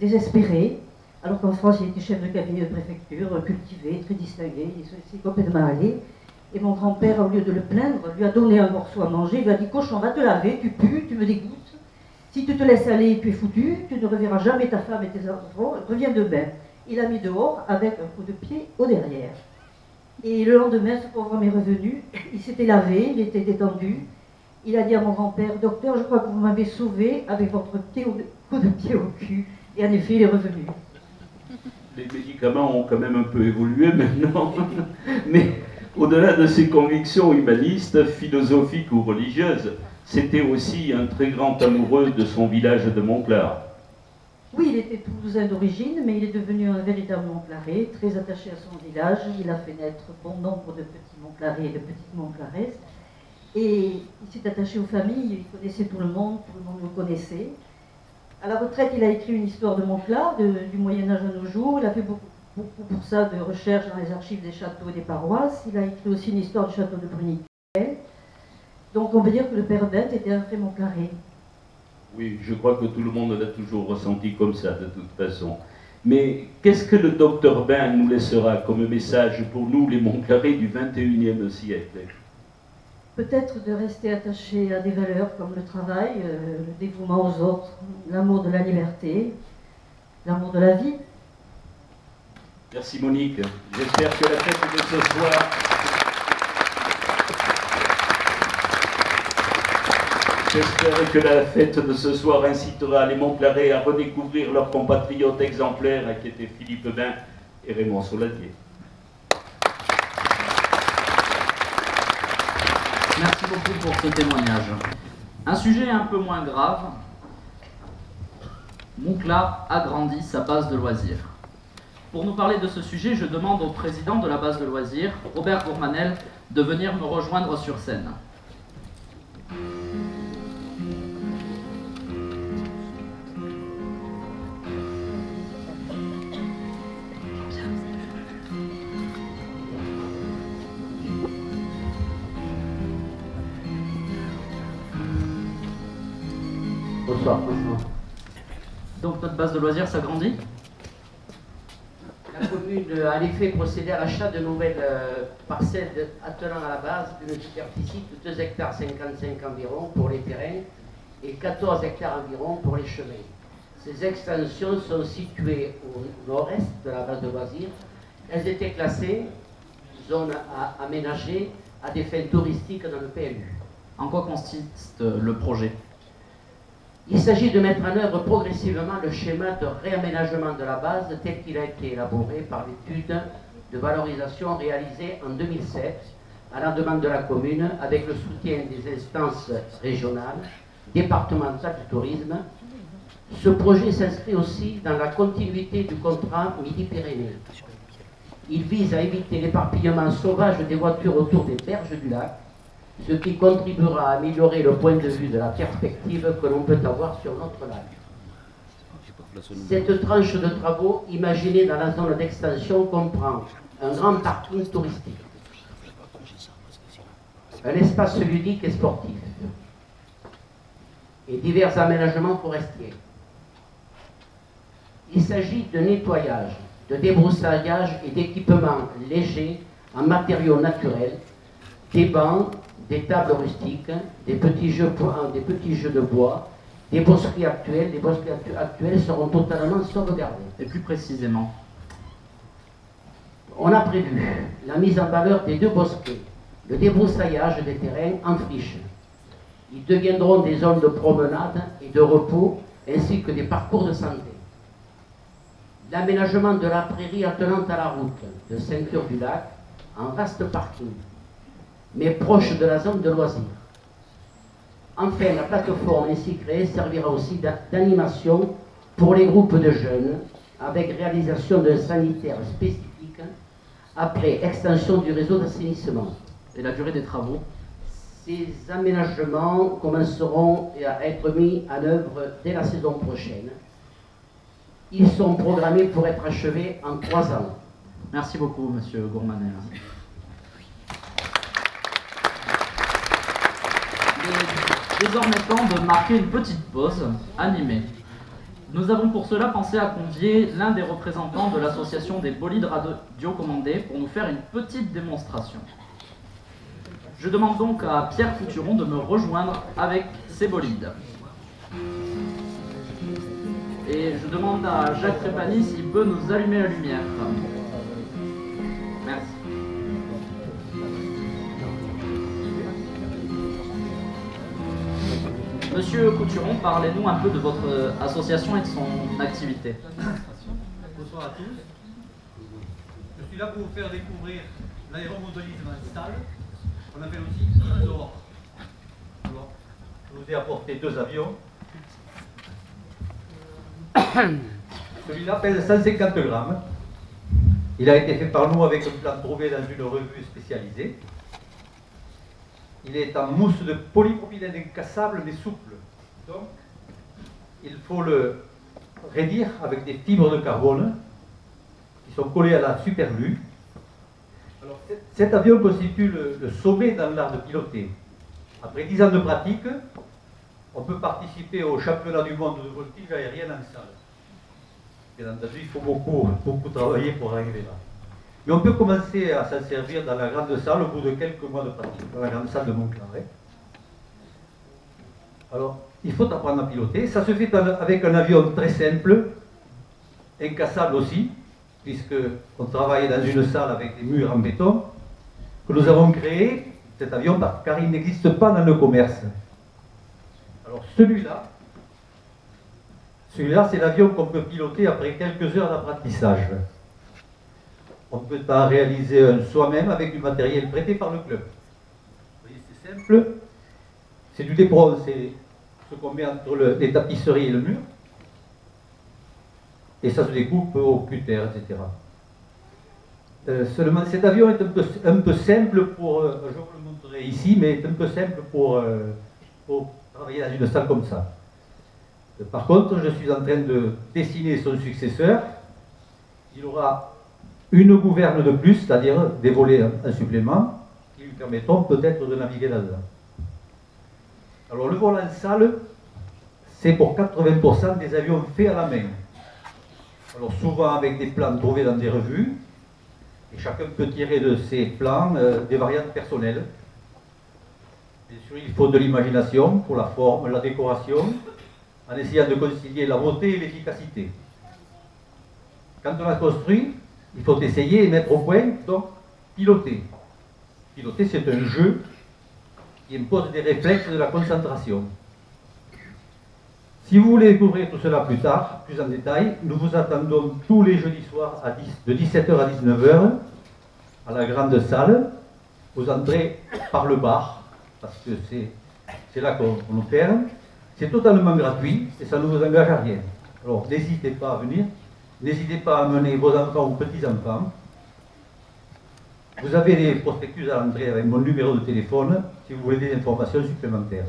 désespéré, alors qu'en France, il était chef de cabinet de préfecture, cultivé, très distingué, il s'est complètement allé. Et mon grand-père, au lieu de le plaindre, lui a donné un morceau à manger, il lui a dit « Cochon, va te laver, tu pues, tu me dégoûtes. Si tu te laisses aller, tu es foutu, tu ne reverras jamais ta femme et tes enfants, reviens demain. » Il l'a mis dehors avec un coup de pied au derrière. Et le lendemain, ce pauvre homme est revenu, il s'était lavé, il était détendu. Il a dit à mon grand-père « Docteur, je crois que vous m'avez sauvé avec votre coup de pied au cul. » Et en effet, il est revenu. Les médicaments ont quand même un peu évolué maintenant, mais au-delà de ses convictions humanistes, philosophiques ou religieuses, c'était aussi un très grand amoureux de son village de Montclar. Oui, il était toulousain d'origine, mais il est devenu un véritable Montclarais, très attaché à son village. Il a fait naître bon nombre de petits Montclarais et de petites Montclaraises. Et il s'est attaché aux familles, il connaissait tout le monde le connaissait. À la retraite, il a écrit une histoire de Montclar, du Moyen-Âge à nos jours. Il a fait beaucoup pour ça de recherches dans les archives des châteaux et des paroisses. Il a écrit aussi une histoire du château de Bruniquel. Donc on peut dire que le père Bette était un vrai Montclarais. Oui, je crois que tout le monde l'a toujours ressenti comme ça, de toute façon. Mais qu'est-ce que le docteur Bain nous laissera comme message pour nous, les Montclarrais du XXIe siècle? Peut-être de rester attaché à des valeurs comme le travail, le dévouement aux autres, l'amour de la liberté, l'amour de la vie. Merci Monique. J'espère que la fête de ce soir... J'espère que la fête de ce soir incitera les Montclarrais à redécouvrir leurs compatriotes exemplaires qui étaient Philippe Bain et Raymond Soladier. Merci beaucoup pour ce témoignage. Un sujet un peu moins grave. Montclar agrandit sa base de loisirs. Pour nous parler de ce sujet, je demande au président de la base de loisirs, Robert Gourmanel, de venir me rejoindre sur scène. Bonsoir. Donc notre base de loisirs s'agrandit. La commune a en effet procédé à l'achat de nouvelles parcelles attenant à la base d'une superficie de 2 hectares 55 environ pour les terrains et 14 hectares environ pour les chemins. Ces extensions sont situées au nord-est de la base de loisirs. Elles étaient classées zones à aménager à des fins touristiques dans le PLU. En quoi consiste le projet ? Il s'agit de mettre en œuvre progressivement le schéma de réaménagement de la base tel qu'il a été élaboré par l'étude de valorisation réalisée en 2007 à la demande de la commune avec le soutien des instances régionales, départementales du tourisme. Ce projet s'inscrit aussi dans la continuité du contrat Midi-Pyrénées. Il vise à éviter l'éparpillement sauvage des voitures autour des berges du lac, ce qui contribuera à améliorer le point de vue de la perspective que l'on peut avoir sur notre lac. Cette tranche de travaux imaginée dans la zone d'extension comprend un grand parking touristique, un espace ludique et sportif, et divers aménagements forestiers. Il s'agit de nettoyage, de débroussaillage et d'équipements légers en matériaux naturels, des bancs, des tables rustiques, des petits jeux de bois, des bosquets actuels. Les bosquets actuels seront totalement sauvegardés. Et plus précisément, on a prévu la mise en valeur des 2 bosquets, le débroussaillage des terrains en friche. Ils deviendront des zones de promenade et de repos, ainsi que des parcours de santé. L'aménagement de la prairie attenante à la route de ceinture du lac en vaste parking, mais proche de la zone de loisirs. Enfin, la plateforme ainsi créée servira aussi d'animation pour les groupes de jeunes, avec réalisation d'un sanitaire spécifique après extension du réseau d'assainissement. Et la durée des travaux? Ces aménagements commenceront à être mis en œuvre dès la saison prochaine. Ils sont programmés pour être achevés en 3 ans. Merci beaucoup, Monsieur Gourmanel. Il est désormais temps de marquer une petite pause animée. Nous avons pour cela pensé à convier l'un des représentants de l'association des bolides radiocommandés pour nous faire une petite démonstration. Je demande donc à Pierre Couturon de me rejoindre avec ses bolides. Et je demande à Jacques Trépani s'il peut nous allumer la lumière. Merci. Monsieur Couturon, parlez-nous un peu de votre association et de son activité. Bonsoir à tous. Je suis là pour vous faire découvrir l'aéromodelisme en salle, qu'on appelle aussi indoor. Je vous ai apporté 2 avions. Celui-là pèse 150 grammes. Il a été fait par nous avec un plan trouvé dans une revue spécialisée. Il est en mousse de polypropylène incassable mais souple. Donc, il faut le raidir avec des fibres de carbone qui sont collées à la superlue. Alors, cet avion constitue le sommet dans l'art de piloter. Après 10 ans de pratique, on peut participer au championnat du monde de voltige aérienne en salle. Bien entendu, il faut beaucoup travailler pour arriver là. Mais on peut commencer à s'en servir dans la grande salle au bout de quelques mois de pratique, dans la grande salle de Montclair. Alors, il faut apprendre à piloter. Ça se fait avec un avion très simple, incassable aussi, puisqu'on travaille dans une salle avec des murs en béton, que nous avons créé, cet avion, car il n'existe pas dans le commerce. Alors celui-là, c'est l'avion qu'on peut piloter après quelques heures d'apprentissage. On peut en réaliser un soi-même avec du matériel prêté par le club. Vous voyez, c'est simple. C'est du dépron, c'est ce qu'on met entre les tapisseries et le mur. Et ça se découpe au cutter, etc. Seulement, cet avion est un peu simple pour, je vous le montrerai ici, mais est un peu simple pour travailler dans une salle comme ça. Par contre, je suis en train de dessiner son successeur. Il aura une gouverne de plus, c'est-à-dire des volets en supplément, qui lui permettront peut-être de naviguer là-dedans. Alors, le vol en salle, c'est pour 80% des avions faits à la main. Alors, souvent avec des plans trouvés dans des revues, et chacun peut tirer de ces plans des variantes personnelles. Bien sûr, il faut de l'imagination pour la forme, la décoration, en essayant de concilier la beauté et l'efficacité. Quand on a construit, il faut essayer et mettre au point, donc piloter. Piloter, c'est un jeu qui impose des réflexes de la concentration. Si vous voulez découvrir tout cela plus tard, plus en détail, nous vous attendons tous les jeudis soirs de 17h à 19h à la grande salle. Vous entrez par le bar, parce que c'est là qu'on opère. C'est totalement gratuit et ça ne vous engage à rien. Alors n'hésitez pas à venir, n'hésitez pas à amener vos enfants ou petits-enfants. Vous avez les prospectus à l'entrée avec mon numéro de téléphone si vous voulez des informations supplémentaires.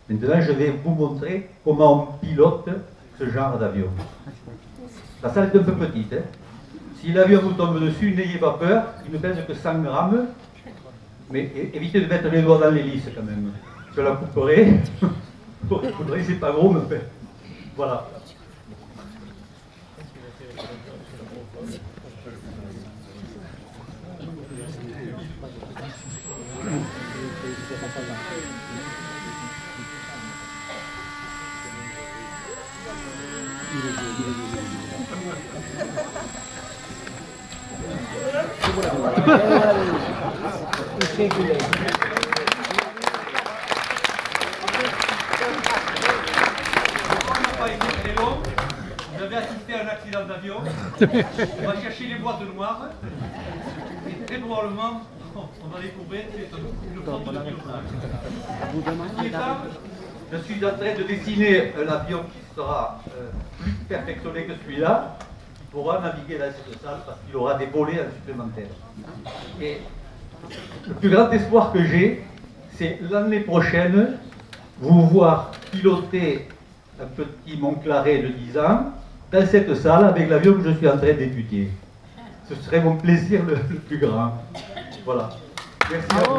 Maintenant, je vais vous montrer comment on pilote ce genre d'avion. La salle est un peu petite. Si l'avion vous tombe dessus, n'ayez pas peur, il ne pèse que 100 grammes. Mais évitez de mettre les doigts dans l'hélice quand même. Je la couperai. C'est pas gros, mais voilà. Vous avez assisté à un accident d'avion. On va chercher les boîtes noires. Et très probablement, on va découvrir que c'est une faute de pilotage. Je suis en train de dessiner un avion qui sera plus perfectionné que celui-là, qui pourra naviguer dans cette salle parce qu'il aura des volets supplémentaires. Et le plus grand espoir que j'ai, c'est l'année prochaine, vous voir piloter un petit Montclair de 10 ans dans cette salle avec l'avion que je suis en train d'étudier. Ce serait mon plaisir le plus grand. Voilà. Merci à vous.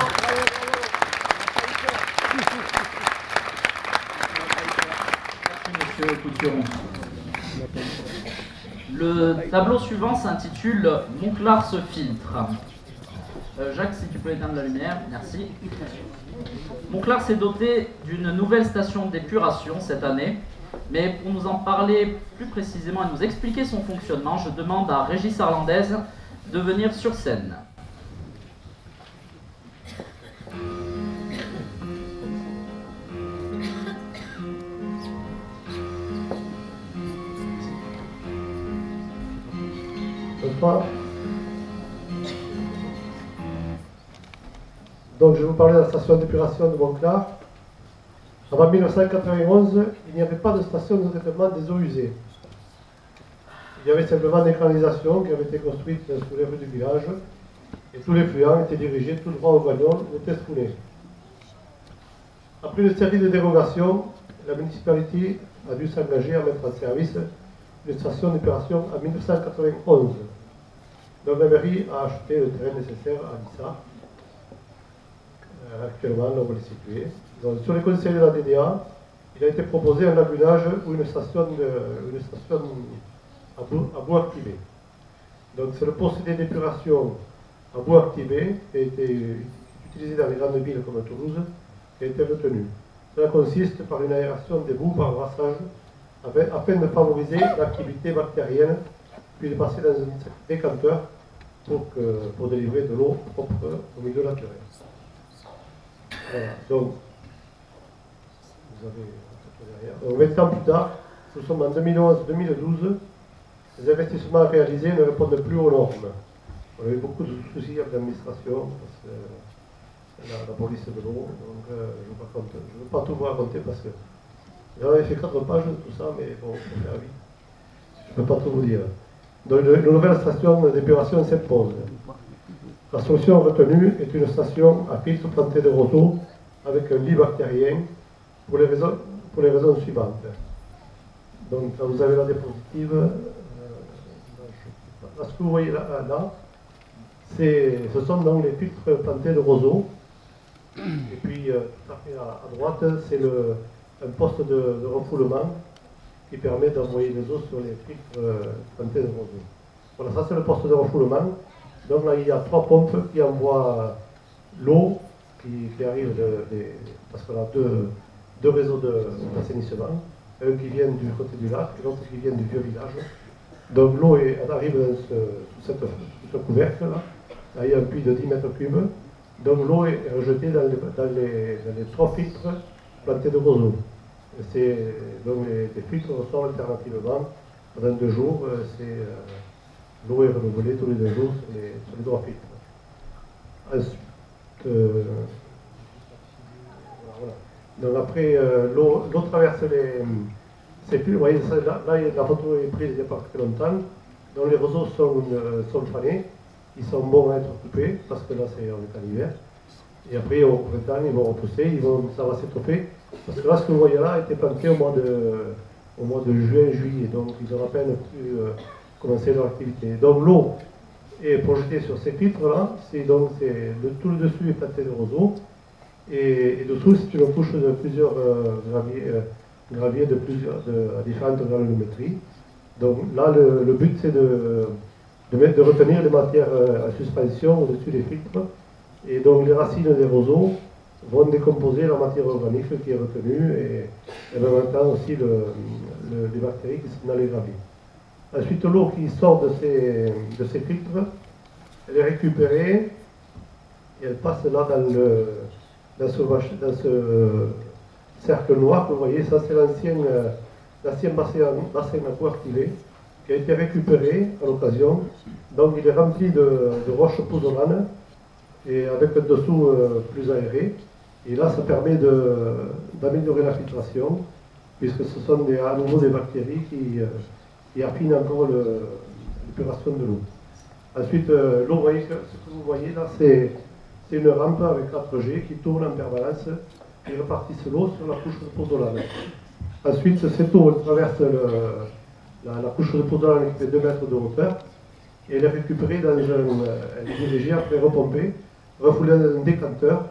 Monsieur Couturon. Le tableau suivant s'intitule « Montclair se filtre ». Jacques, si tu peux éteindre la lumière, merci. Montclair s'est doté d'une nouvelle station d'épuration cette année, mais pour nous en parler plus précisément et nous expliquer son fonctionnement, je demande à Régis Arlandez de venir sur scène. Bonsoir. Donc je vais vous parler de la station d'épuration de Montclair. Avant 1991, il n'y avait pas de station de traitement des eaux usées. Il y avait simplement des canalisations qui avaient été construites sous les rues du village et tous les fluents étaient dirigés tout droit au Bagnon ou Testounet. Après une série de dérogations, la municipalité a dû s'engager à mettre en service une station d'épuration en 1991. Donc la mairie a acheté le terrain nécessaire à Lissa. Actuellement, là où on est situé. Donc, sur les conseils de la DDA, il a été proposé un lagunage ou une station à bout activé. Donc c'est le procédé d'épuration à bout activé qui a été utilisé dans les grandes villes comme Toulouse, qui a été retenu. Cela consiste par une aération des boues par brassage afin de favoriser l'activité bactérienne, puis de passer dans un décanteur pour délivrer de l'eau propre au milieu naturel. Voilà, donc, vous avez derrière. Donc, 20 ans plus tard, nous sommes en 2011-2012, les investissements réalisés ne répondent plus aux normes. On a eu beaucoup de soucis avec l'administration, parce que la police de l'eau, donc je ne veux pas tout vous raconter parce que j'avais fait 4 pages de tout ça, mais bon, il faut faire vite. Je ne peux pas tout vous dire. Donc, une nouvelle station d'épuration s'impose. La solution retenue est une station à filtre planté de roseaux avec un lit bactérien pour les raisons suivantes. Donc, quand vous avez la diapositive, là, ce que vous voyez là, ce sont donc les filtres plantés de roseaux. Et puis, tout à fait à droite, c'est un poste de refoulement qui permet d'envoyer les eaux sur les filtres plantés de roseaux. Voilà, ça c'est le poste de refoulement. Donc là, il y a 3 pompes qui envoient l'eau qui arrive parce qu'on a deux réseaux d'assainissement, un qui vient du côté du lac et l'autre qui vient du vieux village. Donc l'eau arrive sous ce couvercle-là. Là, il y a un puits de 10 mètres cubes. Donc l'eau est rejetée dans les 3 filtres plantés de roseaux. Donc les filtres ressortent alternativement pendant 2 jours. L'eau est renouvelée tous les 2 jours sur les 3 filtres. Ensuite, voilà. Donc après, l'eau traverse ces filtres. Vous voyez, là, la photo est prise il n'y a pas très longtemps. Donc les roseaux sont fanés. Ils sont bons à être coupés, parce que là, on est en hiver. Et après, au printemps, ils vont repousser, ça va s'étoffer. Parce que là, ce que vous voyez là, a été planté au mois de juin, juillet. Donc, ils ont à peine pu commencer leur activité. Donc, l'eau est projetée sur ces filtres-là. Tout le dessus est planté de roseaux. Et dessous, c'est une couche de plusieurs graviers à différentes granulométries. Donc, là, le but, c'est de retenir les matières à suspension au-dessus des filtres. Et donc les racines des roseaux vont décomposer la matière organique qui est retenue et en même temps aussi les bactéries qui sont dans les graviers. Ensuite, l'eau qui sort de ces filtres, elle est récupérée et elle passe là dans ce cercle noir que vous voyez. Ça, c'est l'ancien bassin à boue activé, qui a été récupéré à l'occasion. Donc il est rempli de roches pozzolanes et avec un dessous plus aéré. Et là, ça permet d'améliorer la filtration, puisque ce sont à nouveau des bactéries qui affinent encore l'épuration de l'eau. Ensuite, l'eau, ce que vous voyez là, c'est une rampe avec 4G qui tourne en permanence et répartissent l'eau sur la couche de pozzolane. Ensuite, cette eau traverse la couche de pozzolane qui fait 2 mètres de hauteur et elle est récupérée elle est dirigée, après repompée, refoulée dans un décanteur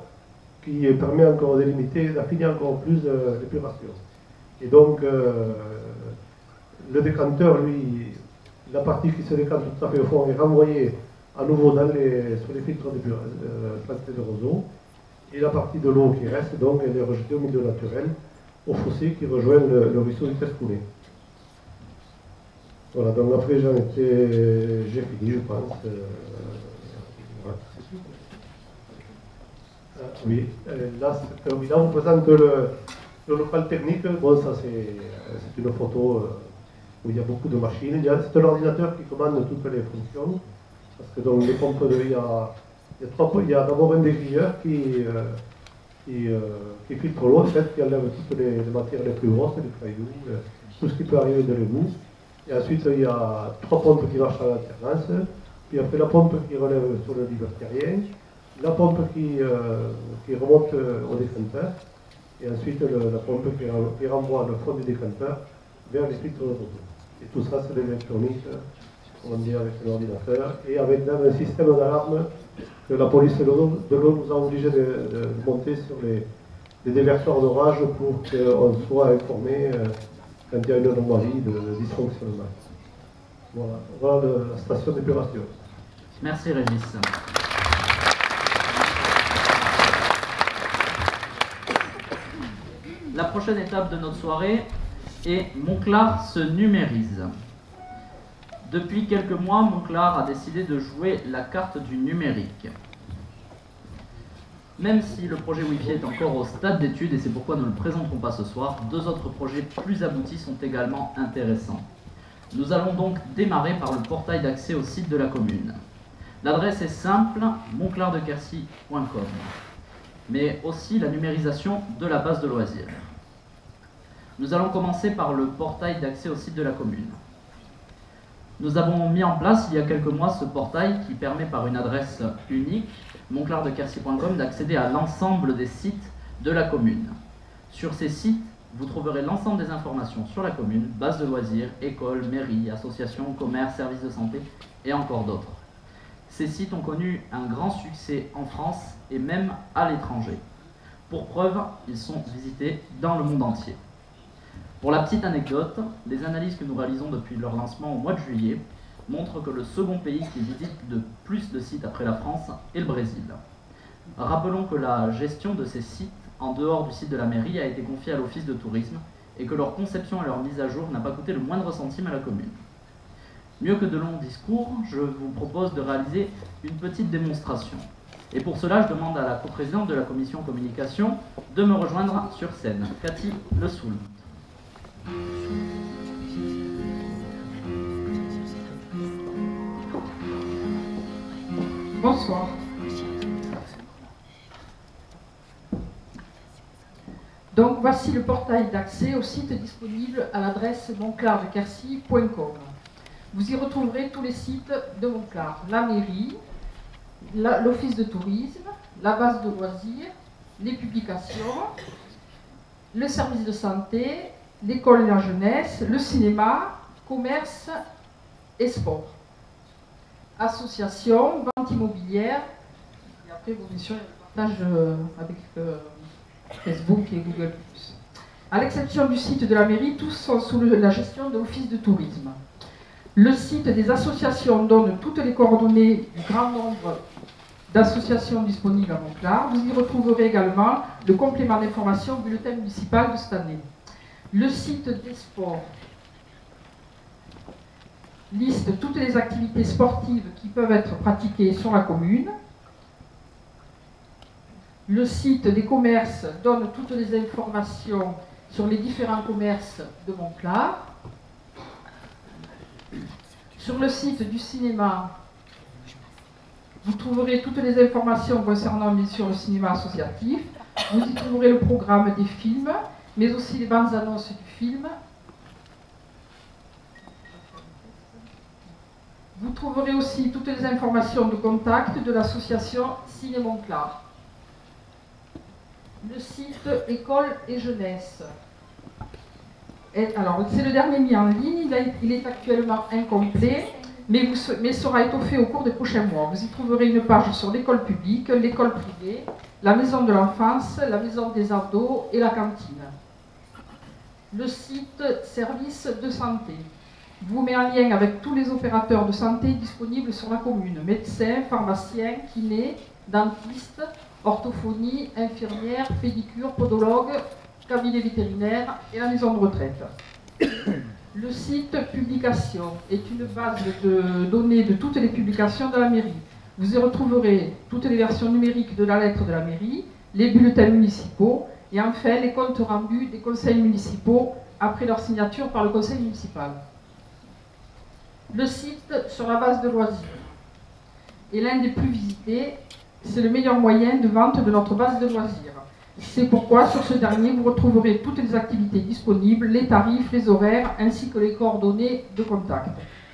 qui permet encore de limiter, d'affiner encore plus l'épuration. Et donc, le décanteur, lui, la partie qui se décante tout à fait au fond est renvoyée à nouveau sur les filtres plantés de roseaux. Et la partie de l'eau qui reste, donc, elle est rejetée au milieu naturel, au fossé qui rejoint le ruisseau du Tescoulet. Voilà, donc après j'ai fini, je pense. Voilà. Oui, là on présente le local technique. Bon, ça c'est une photo où il y a beaucoup de machines. C'est un ordinateur qui commande toutes les fonctions. Parce que donc les pompes il y a d'abord un dégrilleur qui filtre l'eau, en fait, qui enlève toutes les matières les plus grosses, les cailloux, tout ce qui peut arriver de l'égout. Et ensuite, il y a 3 pompes qui marchent à l'alternance. Puis après, la pompe qui relève sur le lit bactérien, la pompe qui remonte au décanteur, et ensuite la pompe qui renvoie le fond du décanteur vers les filtres de roseaux. Et tout ça, c'est de l'électronique, on dit avec un ordinateur, et avec même un système d'alarme que la police de l'eau nous a obligé de monter sur les déversoirs d'orage pour qu'on soit informé quand il y a une anomalie de dysfonctionnement. Voilà, voilà la station d'épuration. Merci Régis. La prochaine étape de notre soirée est Monclar se numérise. Depuis quelques mois, Monclar a décidé de jouer la carte du numérique. Même si le projet Wi-Fi est encore au stade d'étude, et c'est pourquoi nous ne le présenterons pas ce soir, deux autres projets plus aboutis sont également intéressants. Nous allons donc démarrer par le portail d'accès au site de la commune. L'adresse est simple, monclardequercy.com, mais aussi la numérisation de la base de loisirs. Nous allons commencer par le portail d'accès au site de la commune. Nous avons mis en place il y a quelques mois ce portail qui permet par une adresse unique, monclardequercy.com, d'accéder à l'ensemble des sites de la commune. Sur ces sites, vous trouverez l'ensemble des informations sur la commune, base de loisirs, écoles, mairies, associations, commerces, services de santé et encore d'autres. Ces sites ont connu un grand succès en France et même à l'étranger. Pour preuve, ils sont visités dans le monde entier. Pour la petite anecdote, les analyses que nous réalisons depuis leur lancement au mois de juillet montrent que le second pays qui visite le plus de sites après la France est le Brésil. Rappelons que la gestion de ces sites en dehors du site de la mairie a été confiée à l'office de tourisme et que leur conception et leur mise à jour n'a pas coûté le moindre centime à la commune. Mieux que de longs discours, je vous propose de réaliser une petite démonstration. Et pour cela, je demande à la coprésidente de la commission communication de me rejoindre sur scène, Cathy Le Soul. Bonsoir. Donc voici le portail d'accès au site disponible à l'adresse monclardequercy.com. Vous y retrouverez tous les sites de Monclar, la mairie, l'office de tourisme, la base de loisirs, les publications, le service de santé, l'école et la jeunesse, le cinéma, commerce et sport. Association, vente immobilière, et après, bien sûr, il y a le partage avec Facebook et Google+. À l'exception du site de la mairie, tous sont sous la gestion de l'office de tourisme. Le site des associations donne toutes les coordonnées du grand nombre d'associations disponibles à Monclar. Vous y retrouverez également le complément d'information au bulletin municipal de cette année. Le site des sports liste toutes les activités sportives qui peuvent être pratiquées sur la commune. Le site des commerces donne toutes les informations sur les différents commerces de Monclar. Sur le site du cinéma, vous trouverez toutes les informations concernant bien sûr le cinéma associatif. Vous y trouverez le programme des films, mais aussi les bandes annonces du film. Vous trouverez aussi toutes les informations de contact de l'association Ciné Monclar. Le site École et Jeunesse. Alors, c'est le dernier mis en ligne, il est actuellement incomplet, mais sera étoffé au cours des prochains mois. Vous y trouverez une page sur l'école publique, l'école privée, la maison de l'enfance, la maison des ados et la cantine. Le site Service de santé vous met en lien avec tous les opérateurs de santé disponibles sur la commune, médecins, pharmaciens, kinés, dentistes, orthophonie, infirmières, pédicure, podologues, cabinet vétérinaire et la maison de retraite. Le site publication est une base de données de toutes les publications de la mairie. Vous y retrouverez toutes les versions numériques de la lettre de la mairie, les bulletins municipaux et enfin les comptes rendus des conseils municipaux après leur signature par le conseil municipal. Le site sur la base de loisirs est l'un des plus visités. C'est le meilleur moyen de vente de notre base de loisirs. C'est pourquoi sur ce dernier, vous retrouverez toutes les activités disponibles, les tarifs, les horaires, ainsi que les coordonnées de contact.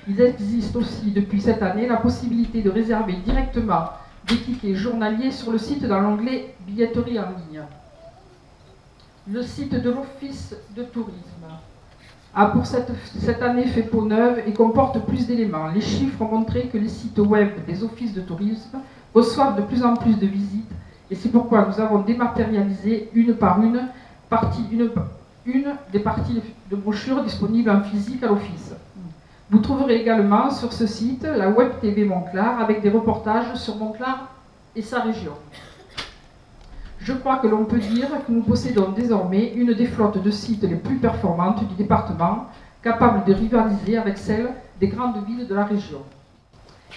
Il existe aussi depuis cette année la possibilité de réserver directement des tickets journaliers sur le site dans l'onglet « Billetterie en ligne ». Le site de l'Office de tourisme a pour cette année fait peau neuve et comporte plus d'éléments. Les chiffres ont montré que les sites web des offices de tourisme reçoivent de plus en plus de visites et c'est pourquoi nous avons dématérialisé une par une des parties de brochures disponibles en physique à l'office. Vous trouverez également sur ce site la Web TV Monclar avec des reportages sur Monclar et sa région. Je crois que l'on peut dire que nous possédons désormais une des flottes de sites les plus performantes du département, capable de rivaliser avec celle des grandes villes de la région.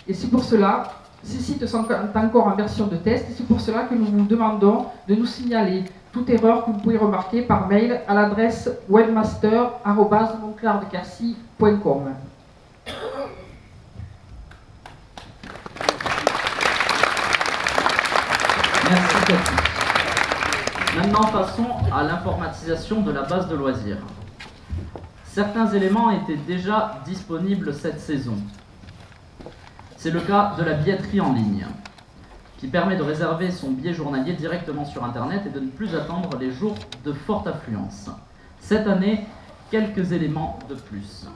Et c'est pour cela, ces sites sont encore en version de test, et c'est pour cela que nous vous demandons de nous signaler toute erreur que vous pouvez remarquer par mail à l'adresse webmaster@monclardequercy.com. Merci Cathy. Maintenant passons à l'informatisation de la base de loisirs. Certains éléments étaient déjà disponibles cette saison. C'est le cas de la billetterie en ligne, qui permet de réserver son billet journalier directement sur Internet et de ne plus attendre les jours de forte affluence. Cette année, quelques éléments de plus.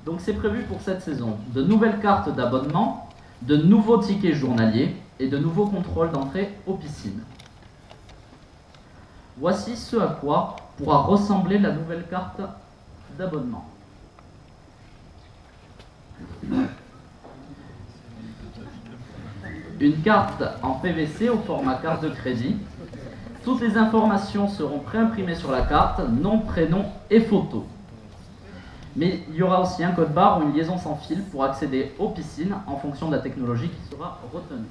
Donc c'est prévu pour cette saison de nouvelles cartes d'abonnement, de nouveaux tickets journaliers et de nouveaux contrôles d'entrée aux piscines. Voici ce à quoi pourra ressembler la nouvelle carte d'abonnement. Une carte en PVC au format carte de crédit. Toutes les informations seront préimprimées sur la carte, nom, prénom et photo. Mais il y aura aussi un code barre ou une liaison sans fil pour accéder aux piscines en fonction de la technologie qui sera retenue.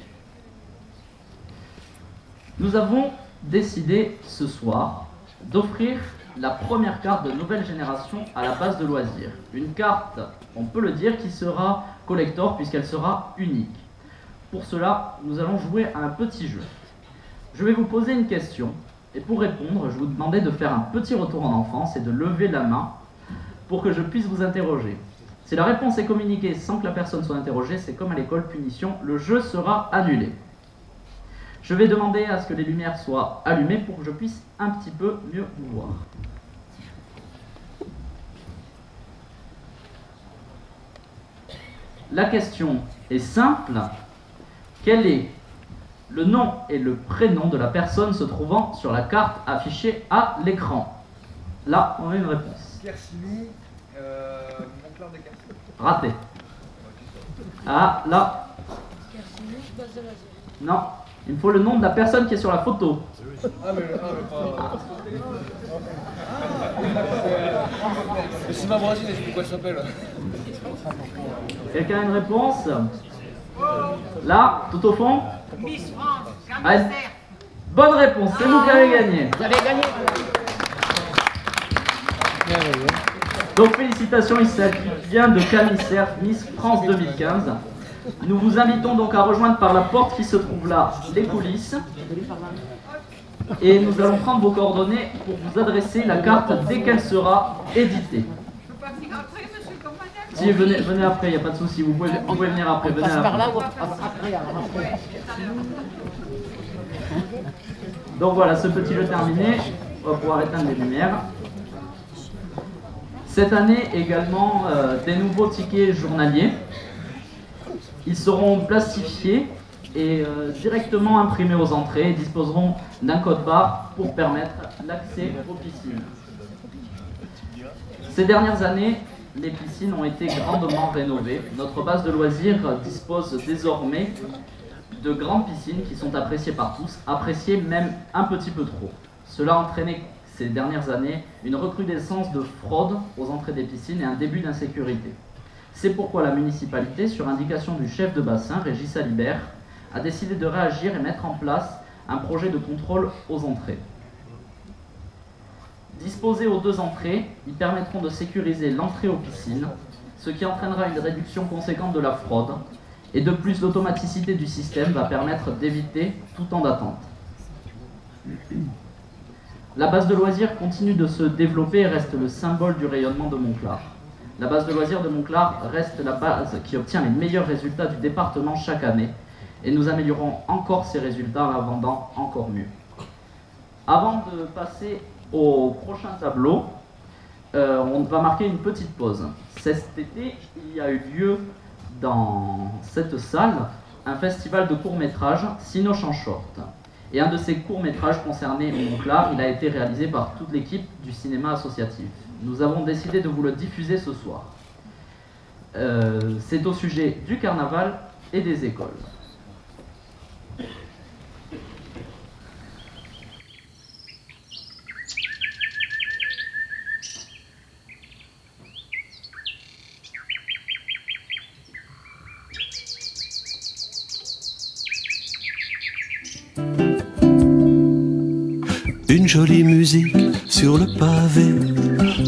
Nous avons décidé ce soir d'offrir la première carte de nouvelle génération à la base de loisirs. Une carte, on peut le dire, qui sera collector puisqu'elle sera unique. Pour cela, nous allons jouer à un petit jeu. Je vais vous poser une question et pour répondre, je vous demandais de faire un petit retour en enfance et de lever la main pour que je puisse vous interroger. Si la réponse est communiquée sans que la personne soit interrogée, c'est comme à l'école punition, le jeu sera annulé. Je vais demander à ce que les lumières soient allumées pour que je puisse un petit peu mieux vous voir. La question est simple. Quel est le nom et le prénom de la personne se trouvant sur la carte affichée à l'écran? Là, on a une réponse. Kersinou, Monclar de Quercy. Raté. Ah, là. Non, il me faut le nom de la personne qui est sur la photo. Ah, mais pas. C'est ma voisine, je sais plus quoi elle s'appelle. Quelqu'un a une réponse? Là, tout au fond? Miss France, Allez. Bonne réponse, c'est vous qui avez gagné. Vous avez gagné. Donc félicitations, il vient de Camissaire, Miss France 2015. Nous vous invitons donc à rejoindre par la porte qui se trouve là les coulisses. Et nous allons prendre vos coordonnées pour vous adresser la carte dès qu'elle sera éditée. Si, venez après, il n'y a pas de souci, vous pouvez venir après. Venez après. Donc voilà, ce petit jeu terminé, on va pouvoir éteindre les lumières. Cette année également, des nouveaux tickets journaliers. Ils seront plastifiés et directement imprimés aux entrées et disposeront d'un code barre pour permettre l'accès aux piscines. Ces dernières années, les piscines ont été grandement rénovées. Notre base de loisirs dispose désormais de grandes piscines qui sont appréciées par tous, appréciées même un petit peu trop. Cela a entraîné ces dernières années une recrudescence de fraude aux entrées des piscines et un début d'insécurité. C'est pourquoi la municipalité, sur indication du chef de bassin, Régis Salibert, a décidé de réagir et mettre en place un projet de contrôle aux entrées. Disposés aux deux entrées, ils permettront de sécuriser l'entrée aux piscines, ce qui entraînera une réduction conséquente de la fraude, et de plus l'automaticité du système va permettre d'éviter tout temps d'attente. La base de loisirs continue de se développer et reste le symbole du rayonnement de Monclar. La base de loisirs de Monclar reste la base qui obtient les meilleurs résultats du département chaque année, et nous améliorons encore ces résultats en la vendant encore mieux. Avant de passer au prochain tableau, on va marquer une petite pause. Cet été, il y a eu lieu dans cette salle un festival de courts-métrages, Cinoche en short. Et un de ces courts-métrages concernés au Monclar, il a été réalisé par toute l'équipe du cinéma associatif. Nous avons décidé de vous le diffuser ce soir. C'est au sujet du carnaval et des écoles. Une jolie musique sur le pavé,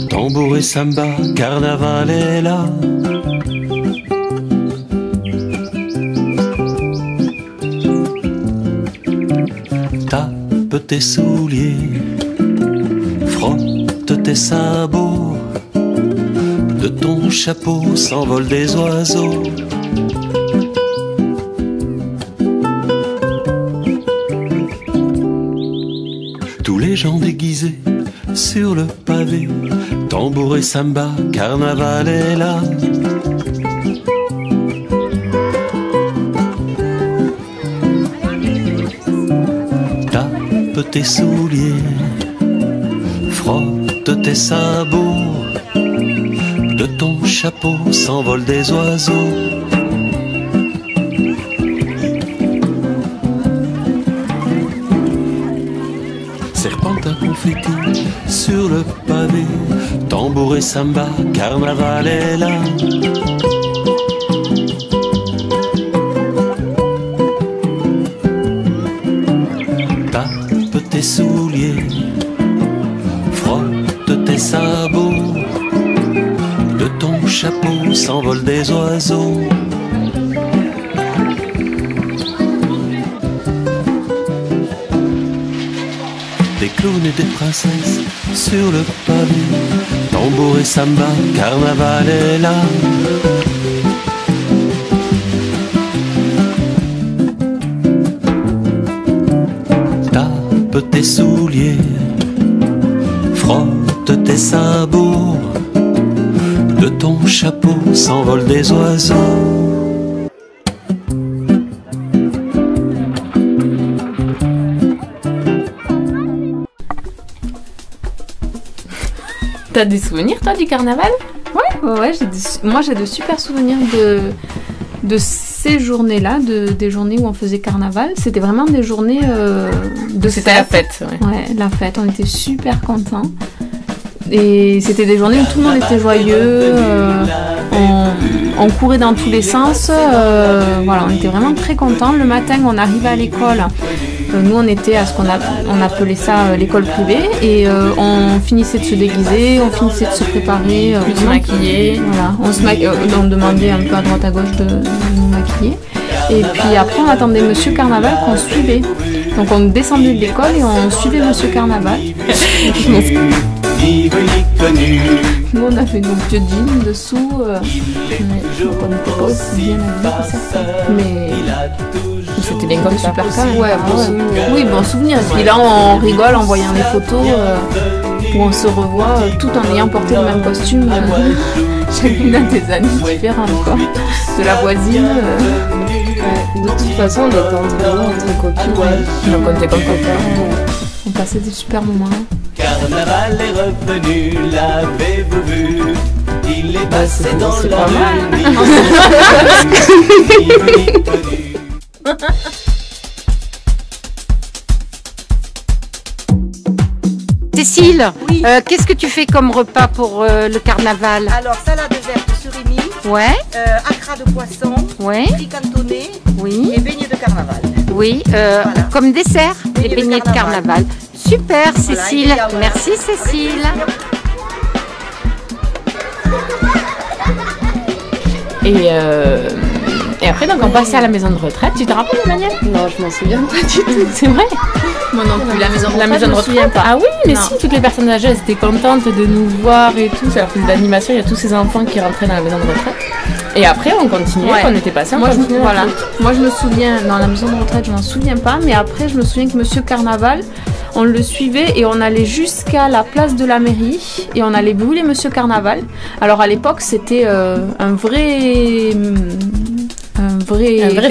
tambour et samba, carnaval est là. Tape tes souliers, frotte tes sabots, de ton chapeau s'envolent des oiseaux. Tous les gens déguisés sur le pavé, tambour et samba, carnaval est là. Tape tes souliers, frotte tes sabots, de ton chapeau s'envolent des oiseaux. Serpentin confetti sur le pavé, tambour et samba, carnaval est là. Tape tes souliers, frotte tes sabots, de ton chapeau s'envolent des oiseaux. Des clowns et des princesses sur le pavé, tambour et samba, carnaval est là. Tape tes souliers, frotte tes sabots, de ton chapeau s'envolent des oiseaux. T'as des souvenirs, toi, du carnaval? Ouais, moi j'ai de super souvenirs de ces journées-là, des journées où on faisait carnaval. C'était vraiment des journées de fête. C'était la fête, ouais, la fête, on était super contents. Et c'était des journées où tout le monde était joyeux, on courait dans tous les sens, voilà, on était vraiment très contents. Le matin, on arrivait à l'école. Nous, on était à ce on appelait ça l'école privée, et on finissait de se déguiser, on finissait de se préparer, de se maquiller. Voilà, on demandait un peu à droite à gauche de nous maquiller. Et puis après, on attendait Monsieur Carnaval qu'on suivait. Donc on descendait de l'école et on suivait Monsieur Carnaval. Nous, on avait nos vieux jeans dessous, on n'était pas aussi bien habillés que certains. Mais c'était bien comme ça. Super calme. Ouais, oui, bon souvenir. Et puis là, on rigole en voyant les photos où on se revoit tout en ayant porté le même costume. Chacune a des années différentes, quoi. De la voisine. De toute façon, on était entre copines. Donc on était comme copains. On passait des super moments. Carnaval est revenu, l'avez-vous vu? Il est passé dans la Cécile, oui. Qu'est-ce que tu fais comme repas pour le carnaval? Alors, salade verte surimi, ouais. Accra de poisson, ouais. riz cantonné, oui. Et beignets de carnaval. Oui, voilà. Comme dessert, les beignets de carnaval. Super, voilà, Cécile. Merci, Cécile. Et après, donc, on passait à la maison de retraite. Tu te rappelles, Emmanuel? Non, je m'en souviens pas du tout. C'est vrai? Moi non plus, la maison de retraite, je me souviens pas. Ah oui, mais non. Si, toutes les personnes âgées, elles étaient contentes de nous voir et tout. Ça leur faisait de l'animation. Il y a tous ces enfants qui rentraient dans la maison de retraite. Et après, on continuait. Ouais. Quand on était passé, on continuait. Voilà. Moi, je me souviens, dans la maison de retraite, je m'en souviens pas. Mais après, je me souviens que Monsieur Carnaval, on le suivait et on allait jusqu'à la place de la mairie et on allait brûler Monsieur Carnaval. Alors à l'époque, c'était un vrai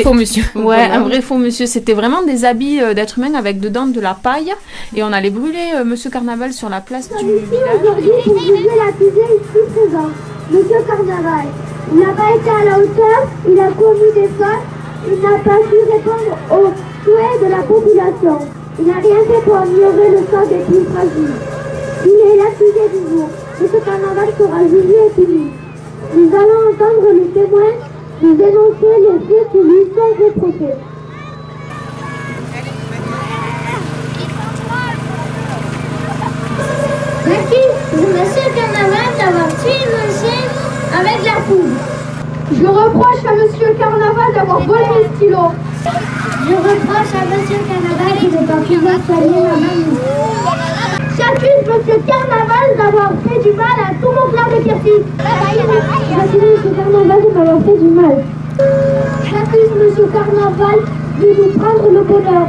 faux monsieur. Ouais, un vrai faux monsieur. C'était vraiment des habits d'être humain avec dedans de la paille. Et on allait brûler Monsieur Carnaval sur la place du village. Monsieur Carnaval. Il n'a pas été à la hauteur, il a commis des fautes, il n'a pas su répondre aux souhaits de la population. Il n'a rien fait pour améliorer le sort des plus fragiles. Il est l'accusé du jour. Monsieur Carnaval sera jugé et puni. Nous allons entendre les témoins nous dénoncer les faits qui lui sont reprochés. J'accuse Monsieur Carnaval d'avoir tué monsieur avec la foule. Je reproche à Monsieur Carnaval d'avoir volé mes stylos. Je reproche à Monsieur Carnaval de ne pas pouvoir soigner ma mamie. J'accuse Monsieur Carnaval d'avoir fait du mal à tout mon clan de Quercy. J'accuse Monsieur Carnaval de m'avoir fait du mal. J'accuse Monsieur Carnaval de nous prendre le bonheur.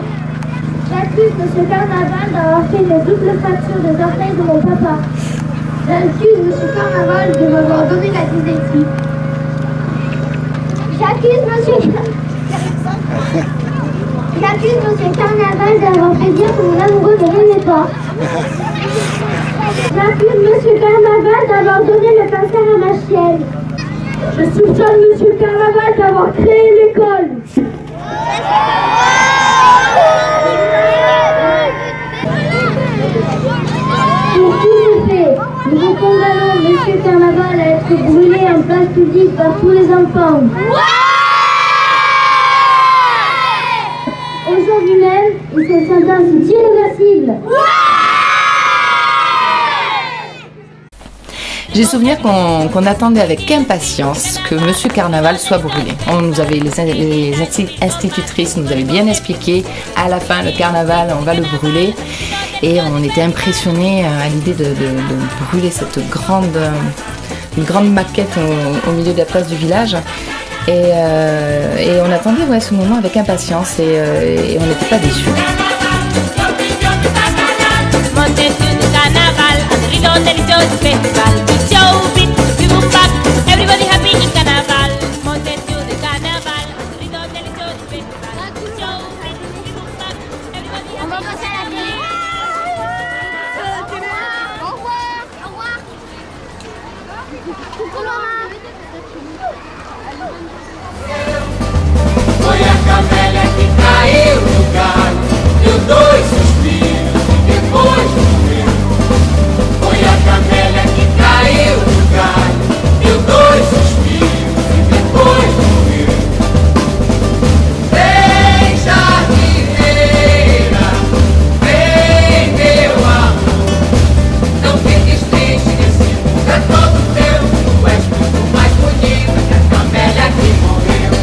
J'accuse Monsieur Carnaval d'avoir fait une double fracture des orteils de mon papa. J'accuse Monsieur Carnaval de m'avoir donné la dyslexie. J'accuse Monsieur Carnaval d'avoir fait dire que mon amoureux ne m'aimait pas. J'accuse Monsieur Carnaval d'avoir donné le cancer à ma chienne. Je soupçonne Monsieur Carnaval d'avoir créé l'école. Pour tous ces faits, nous condamnons Monsieur Carnaval à être brûlé en place publique par tous les enfants. Aujourd'hui même, il se sentence irréversible. J'ai souvenir qu'on attendait avec impatience que Monsieur Carnaval soit brûlé. Les institutrices nous avaient bien expliqué, à la fin, le carnaval, on va le brûler. Et on était impressionnés à l'idée de brûler cette grande maquette au milieu de la place du village. Et on attendait ce moment avec impatience et on n'était pas déçus. Foi a camélia que caiu no galho, deu 2 suspiros e depois morreu. Foi a camélia que caiu no galho, deu 2 suspiros e depois morreu. Vem, jardineira, vem, meu amor, não fiques triste nesse mundo é todo teu. Tu és muito mais bonita que a camélia que morreu.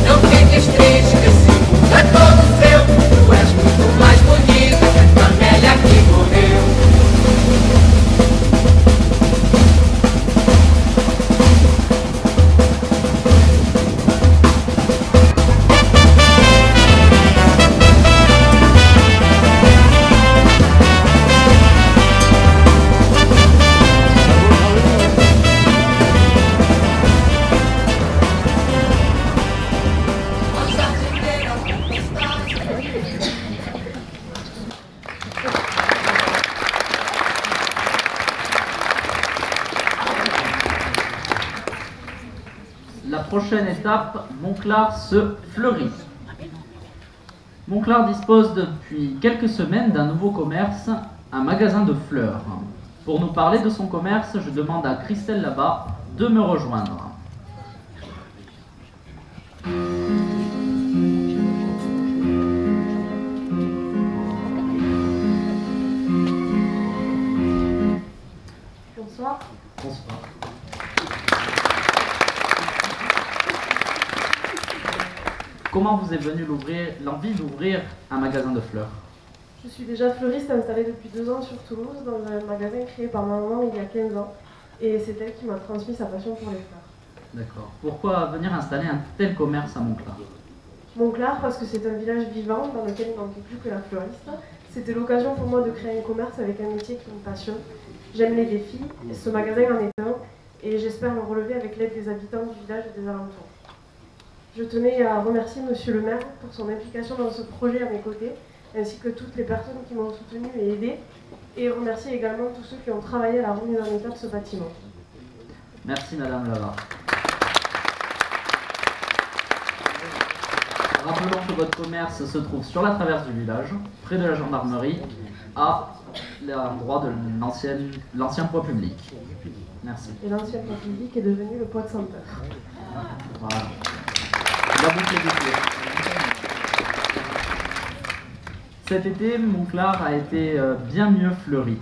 Não fiques triste, esse mundo é todo seu. Tu és muito mais bonita que a camélia que morreu. La prochaine étape, Monclar se fleurit. Monclar dispose depuis quelques semaines d'un nouveau commerce, un magasin de fleurs. Pour nous parler de son commerce, je demande à Christelle Labat de me rejoindre. Bonsoir. Bonsoir. Comment vous est venue l'envie d'ouvrir un magasin de fleurs? Je suis déjà fleuriste installée depuis 2 ans sur Toulouse dans un magasin créé par ma maman il y a 15 ans. Et c'est elle qui m'a transmis sa passion pour les fleurs. D'accord. Pourquoi venir installer un tel commerce à Monclar? Monclar, parce que c'est un village vivant dans lequel il ne manquait plus que la fleuriste. C'était l'occasion pour moi de créer un commerce avec un métier qui me passionne. J'aime les défis, et ce magasin en est un, et j'espère le relever avec l'aide des habitants du village et des alentours. Je tenais à remercier Monsieur le maire pour son implication dans ce projet à mes côtés, ainsi que toutes les personnes qui m'ont soutenu et aidé, et remercier également tous ceux qui ont travaillé à la remise en état de ce bâtiment. Merci Madame Lavard. Rappelons que votre commerce se trouve sur la traverse du village, près de la gendarmerie, à l'endroit de l'ancien poids public. Merci. Et l'ancien poids public est devenu le poids de senteur. Voilà. La boucle est bouclée. Cet été, Monclar a été bien mieux fleuri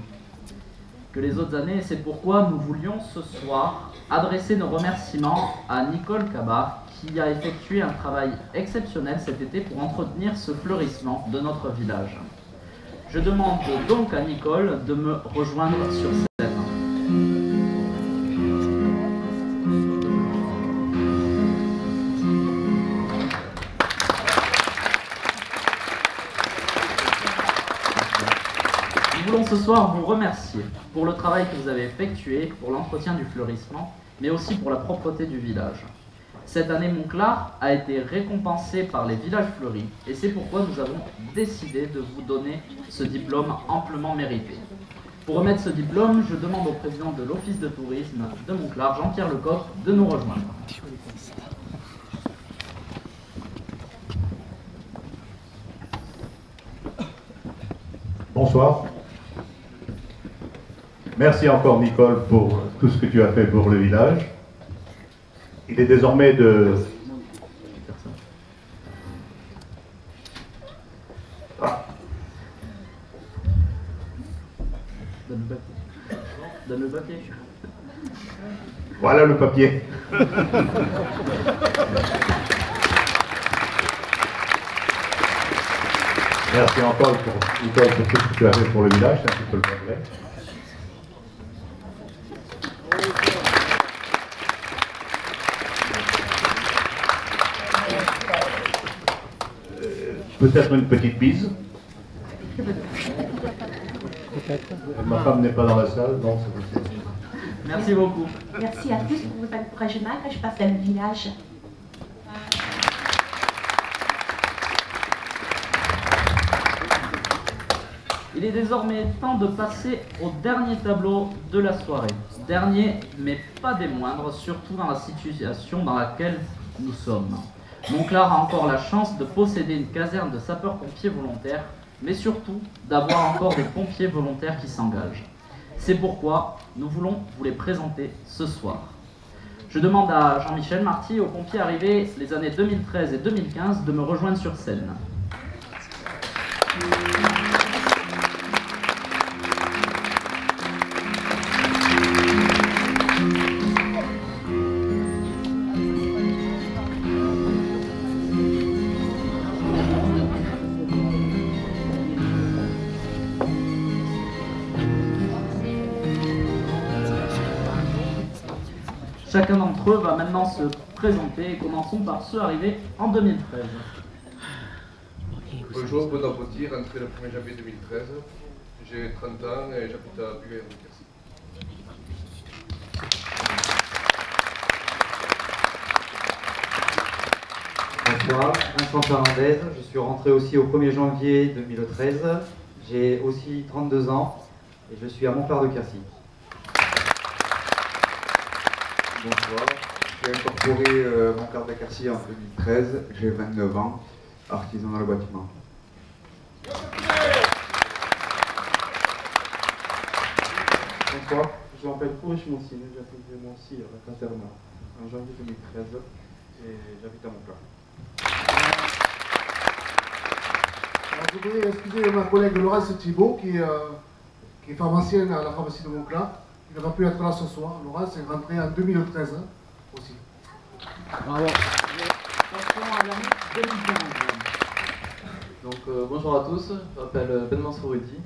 que les autres années, et c'est pourquoi nous voulions ce soir adresser nos remerciements à Nicole Cabat, qui a effectué un travail exceptionnel cet été pour entretenir ce fleurissement de notre village. Je demande donc à Nicole de me rejoindre sur scène. Nous voulons ce soir vous remercier pour le travail que vous avez effectué, pour l'entretien du fleurissement, mais aussi pour la propreté du village. Cette année, Monclar a été récompensé par les villages fleuris, et c'est pourquoi nous avons décidé de vous donner ce diplôme amplement mérité. Pour remettre ce diplôme, je demande au président de l'Office de tourisme de Monclar, Jean-Pierre Lecoq, de nous rejoindre. Bonsoir. Merci encore Nicole pour tout ce que tu as fait pour le village. Il est désormais de... Ah. Donne le papier. Voilà le papier. Merci encore Nicole pour tout ce que tu as fait pour le village, c'est un petit peu le progrès. Peut-être une petite bise. Ma femme n'est pas dans la salle, non, c'est possible. Merci beaucoup. Merci à tous pour vos encouragements quand je passe dans le village. Il est désormais temps de passer au dernier tableau de la soirée. Dernier, mais pas des moindres, surtout dans la situation dans laquelle nous sommes. Monclar a encore la chance de posséder une caserne de sapeurs-pompiers volontaires, mais surtout d'avoir encore des pompiers volontaires qui s'engagent. C'est pourquoi nous voulons vous les présenter ce soir. Je demande à Jean-Michel Marty, aux pompiers arrivés les années 2013 et 2015, de me rejoindre sur scène. Chacun d'entre eux va maintenant se présenter et commençons par ceux arrivés en 2013. Bonjour, bon appétit, rentré le 1er janvier 2013. J'ai 30 ans et j'habite à Buguer-Quercy. Bonsoir, Vincent Fernandez, je suis rentré aussi au 1er janvier 2013. J'ai aussi 32 ans et je suis à Montclar-de-Quercy. Bonsoir, j'ai incorporé Montclar-de-Quercy en 2013, j'ai 29 ans, artisan dans le bâtiment. Bonsoir, je m'appelle Kourish Moussine, j'ai intégré mon aussi à la caserne en janvier 2013 et j'habite à Montclar. Alors, je voudrais excuser ma collègue Laurence Thibault qui est pharmacienne à la pharmacie de Monclar. Il n'a pas pu être là ce soir. Laurence est rentrée en 2013 aussi. Bravo. Passons à l'année 2015. Donc bonjour à tous, je m'appelle Ben Mansouridi,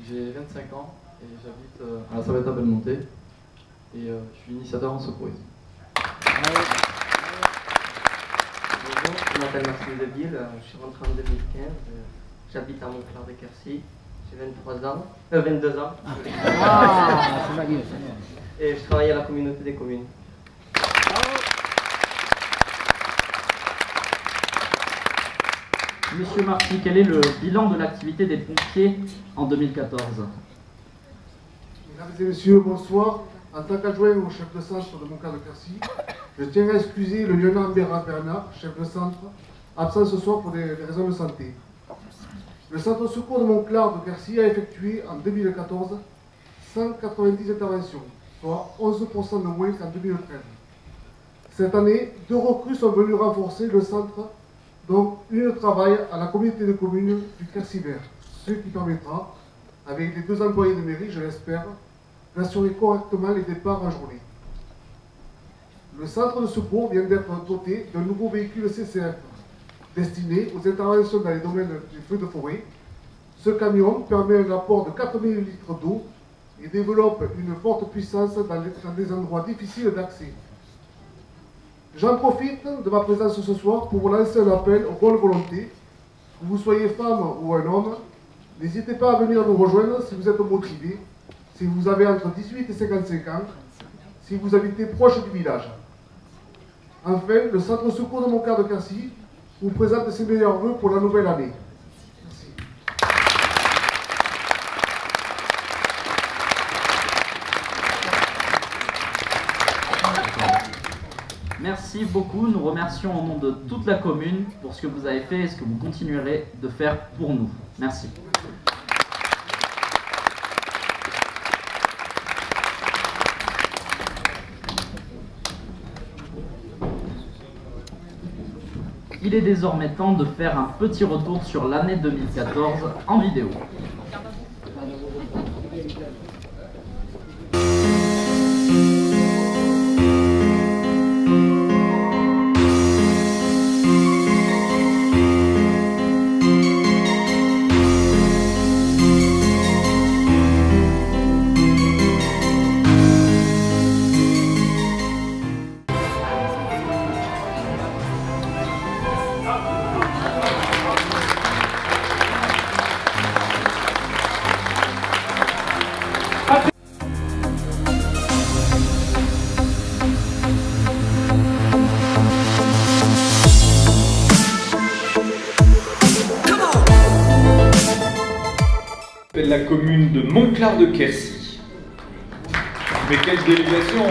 j'ai 25 ans et j'habite à la Savette à Belmonté et je suis initiateur en secourisme. Bonjour, je m'appelle Maxime Deville, je suis rentré en 2015, j'habite à Montclar-de-Quercy, j'ai 22 ans. Ah, c'est magnifique. Et je travaille à la communauté des communes. Monsieur Marty, quel est le bilan de l'activité des pompiers en 2014? Mesdames et messieurs, bonsoir. En tant qu'adjoint au chef de centre de Monclar de Quercy, je tiens à excuser le lieutenant Bernard, chef de centre, absent ce soir pour des raisons de santé. Le centre de secours de Monclar de Quercy a effectué en 2014 190 interventions, soit 11% de moins qu'en 2013. Cette année, 2 recrues sont venues renforcer le centre, dont une travaille à la communauté de communes du Quercy Vert, ce qui permettra, avec les 2 employés de mairie, je l'espère, d'assurer correctement les départs en journée. Le centre de secours vient d'être doté d'un nouveau véhicule CCF destiné aux interventions dans les domaines des feux de forêt. Ce camion permet un apport de 4000 litres d'eau et développe une forte puissance dans des endroits difficiles d'accès. J'en profite de ma présence ce soir pour vous lancer un appel aux bonnes volontés. Que vous soyez femme ou un homme, n'hésitez pas à venir nous rejoindre si vous êtes motivé, si vous avez entre 18 et 55 ans, si vous habitez proche du village. Enfin, le centre de secours de Monclar de Quercy vous présente ses meilleurs vœux pour la nouvelle année. Merci. Merci beaucoup, nous remercions au nom de toute la commune pour ce que vous avez fait et ce que vous continuerez de faire pour nous. Merci. Il est désormais temps de faire un petit retour sur l'année 2014 en vidéo. La commune de Monclar de Quercy. Mais quelle délégation!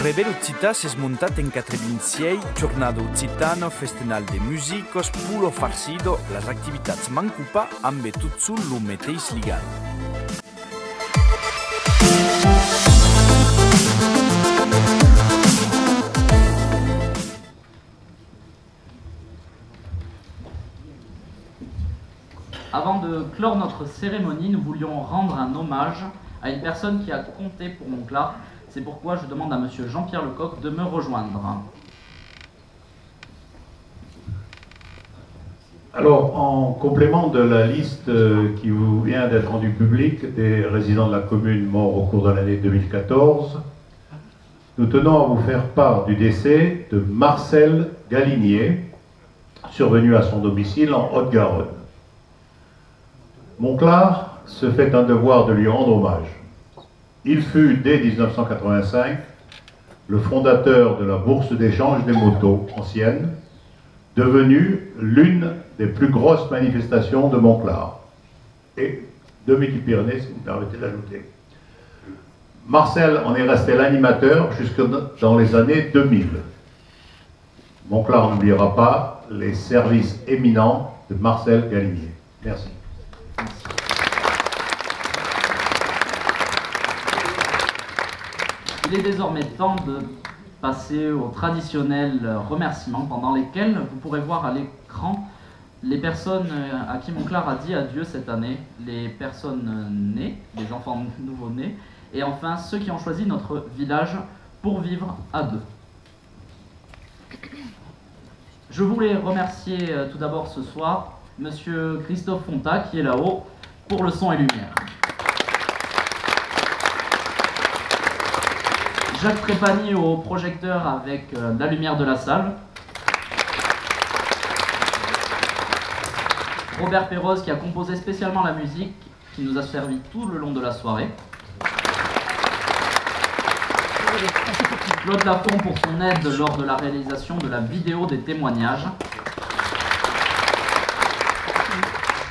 Rebelo Città si è smontata in 426 Jornada Occitano, Festival de Musicos, Pulo Farcido, les activitats m'encupa amb tot sul lo mateix ligat. Avant de clore notre cérémonie, nous voulions rendre un hommage à une personne qui a compté pour Monclar. C'est pourquoi je demande à monsieur Jean-Pierre Lecoq de me rejoindre. Alors, en complément de la liste qui vous vient d'être rendue publique des résidents de la commune morts au cours de l'année 2014, nous tenons à vous faire part du décès de Marcel Galinier, survenu à son domicile en Haute-Garonne. Monclar se fait un devoir de lui rendre hommage. Il fut, dès 1985, le fondateur de la Bourse d'échange des motos ancienne, devenue l'une des plus grosses manifestations de Monclar, et de Midi-Pyrénées, si vous me permettez d'ajouter. Marcel en est resté l'animateur jusque dans les années 2000. Monclar n'oubliera pas les services éminents de Marcel Galinier. Merci. Il est désormais temps de passer aux traditionnels remerciements pendant lesquels vous pourrez voir à l'écran les personnes à qui Monclar a dit adieu cette année, les personnes nées, les enfants nouveau-nés, et enfin ceux qui ont choisi notre village pour vivre à deux. Je voulais remercier tout d'abord ce soir Monsieur Christophe Fonta qui est là-haut pour le son et lumière. Jacques Trépanier au projecteur avec la lumière de la salle. Robert Perroz qui a composé spécialement la musique qui nous a servi tout le long de la soirée. Claude Lafont pour son aide lors de la réalisation de la vidéo des témoignages.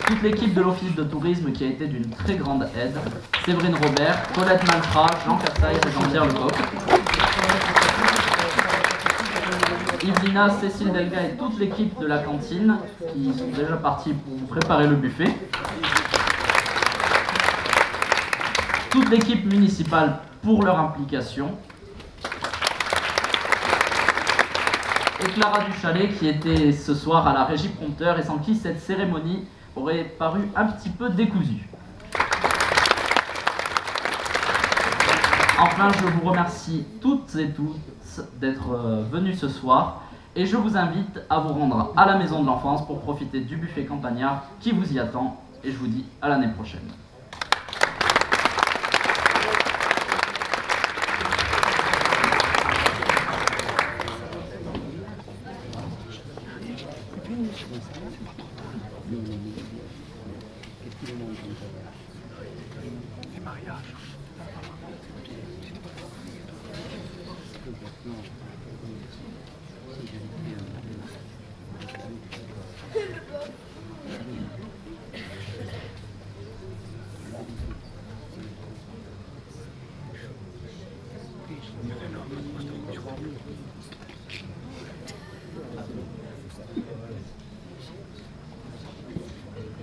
Toute l'équipe de l'Office de tourisme qui a été d'une très grande aide. Séverine Robert, Colette Malfra, Jean Cartaille et Jean-Pierre Lecoq. Yvelina, Cécile Delga et toute l'équipe de la cantine qui sont déjà partis pour préparer le buffet. Toute l'équipe municipale pour leur implication. Et Clara Duchalet qui était ce soir à la régie prompteur et sans qui cette cérémonie aurait paru un petit peu décousue. Enfin, je vous remercie toutes et tous d'être venus ce soir et je vous invite à vous rendre à la Maison de l'Enfance pour profiter du buffet campagnard qui vous y attend et je vous dis à l'année prochaine.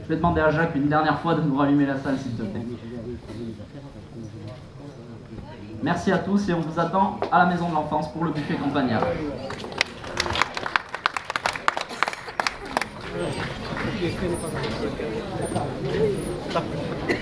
Je vais demander à Jacques une dernière fois de nous rallumer la salle, s'il te plaît. Merci à tous et on vous attend à la Maison de l'Enfance pour le buffet campagnard. Thank you.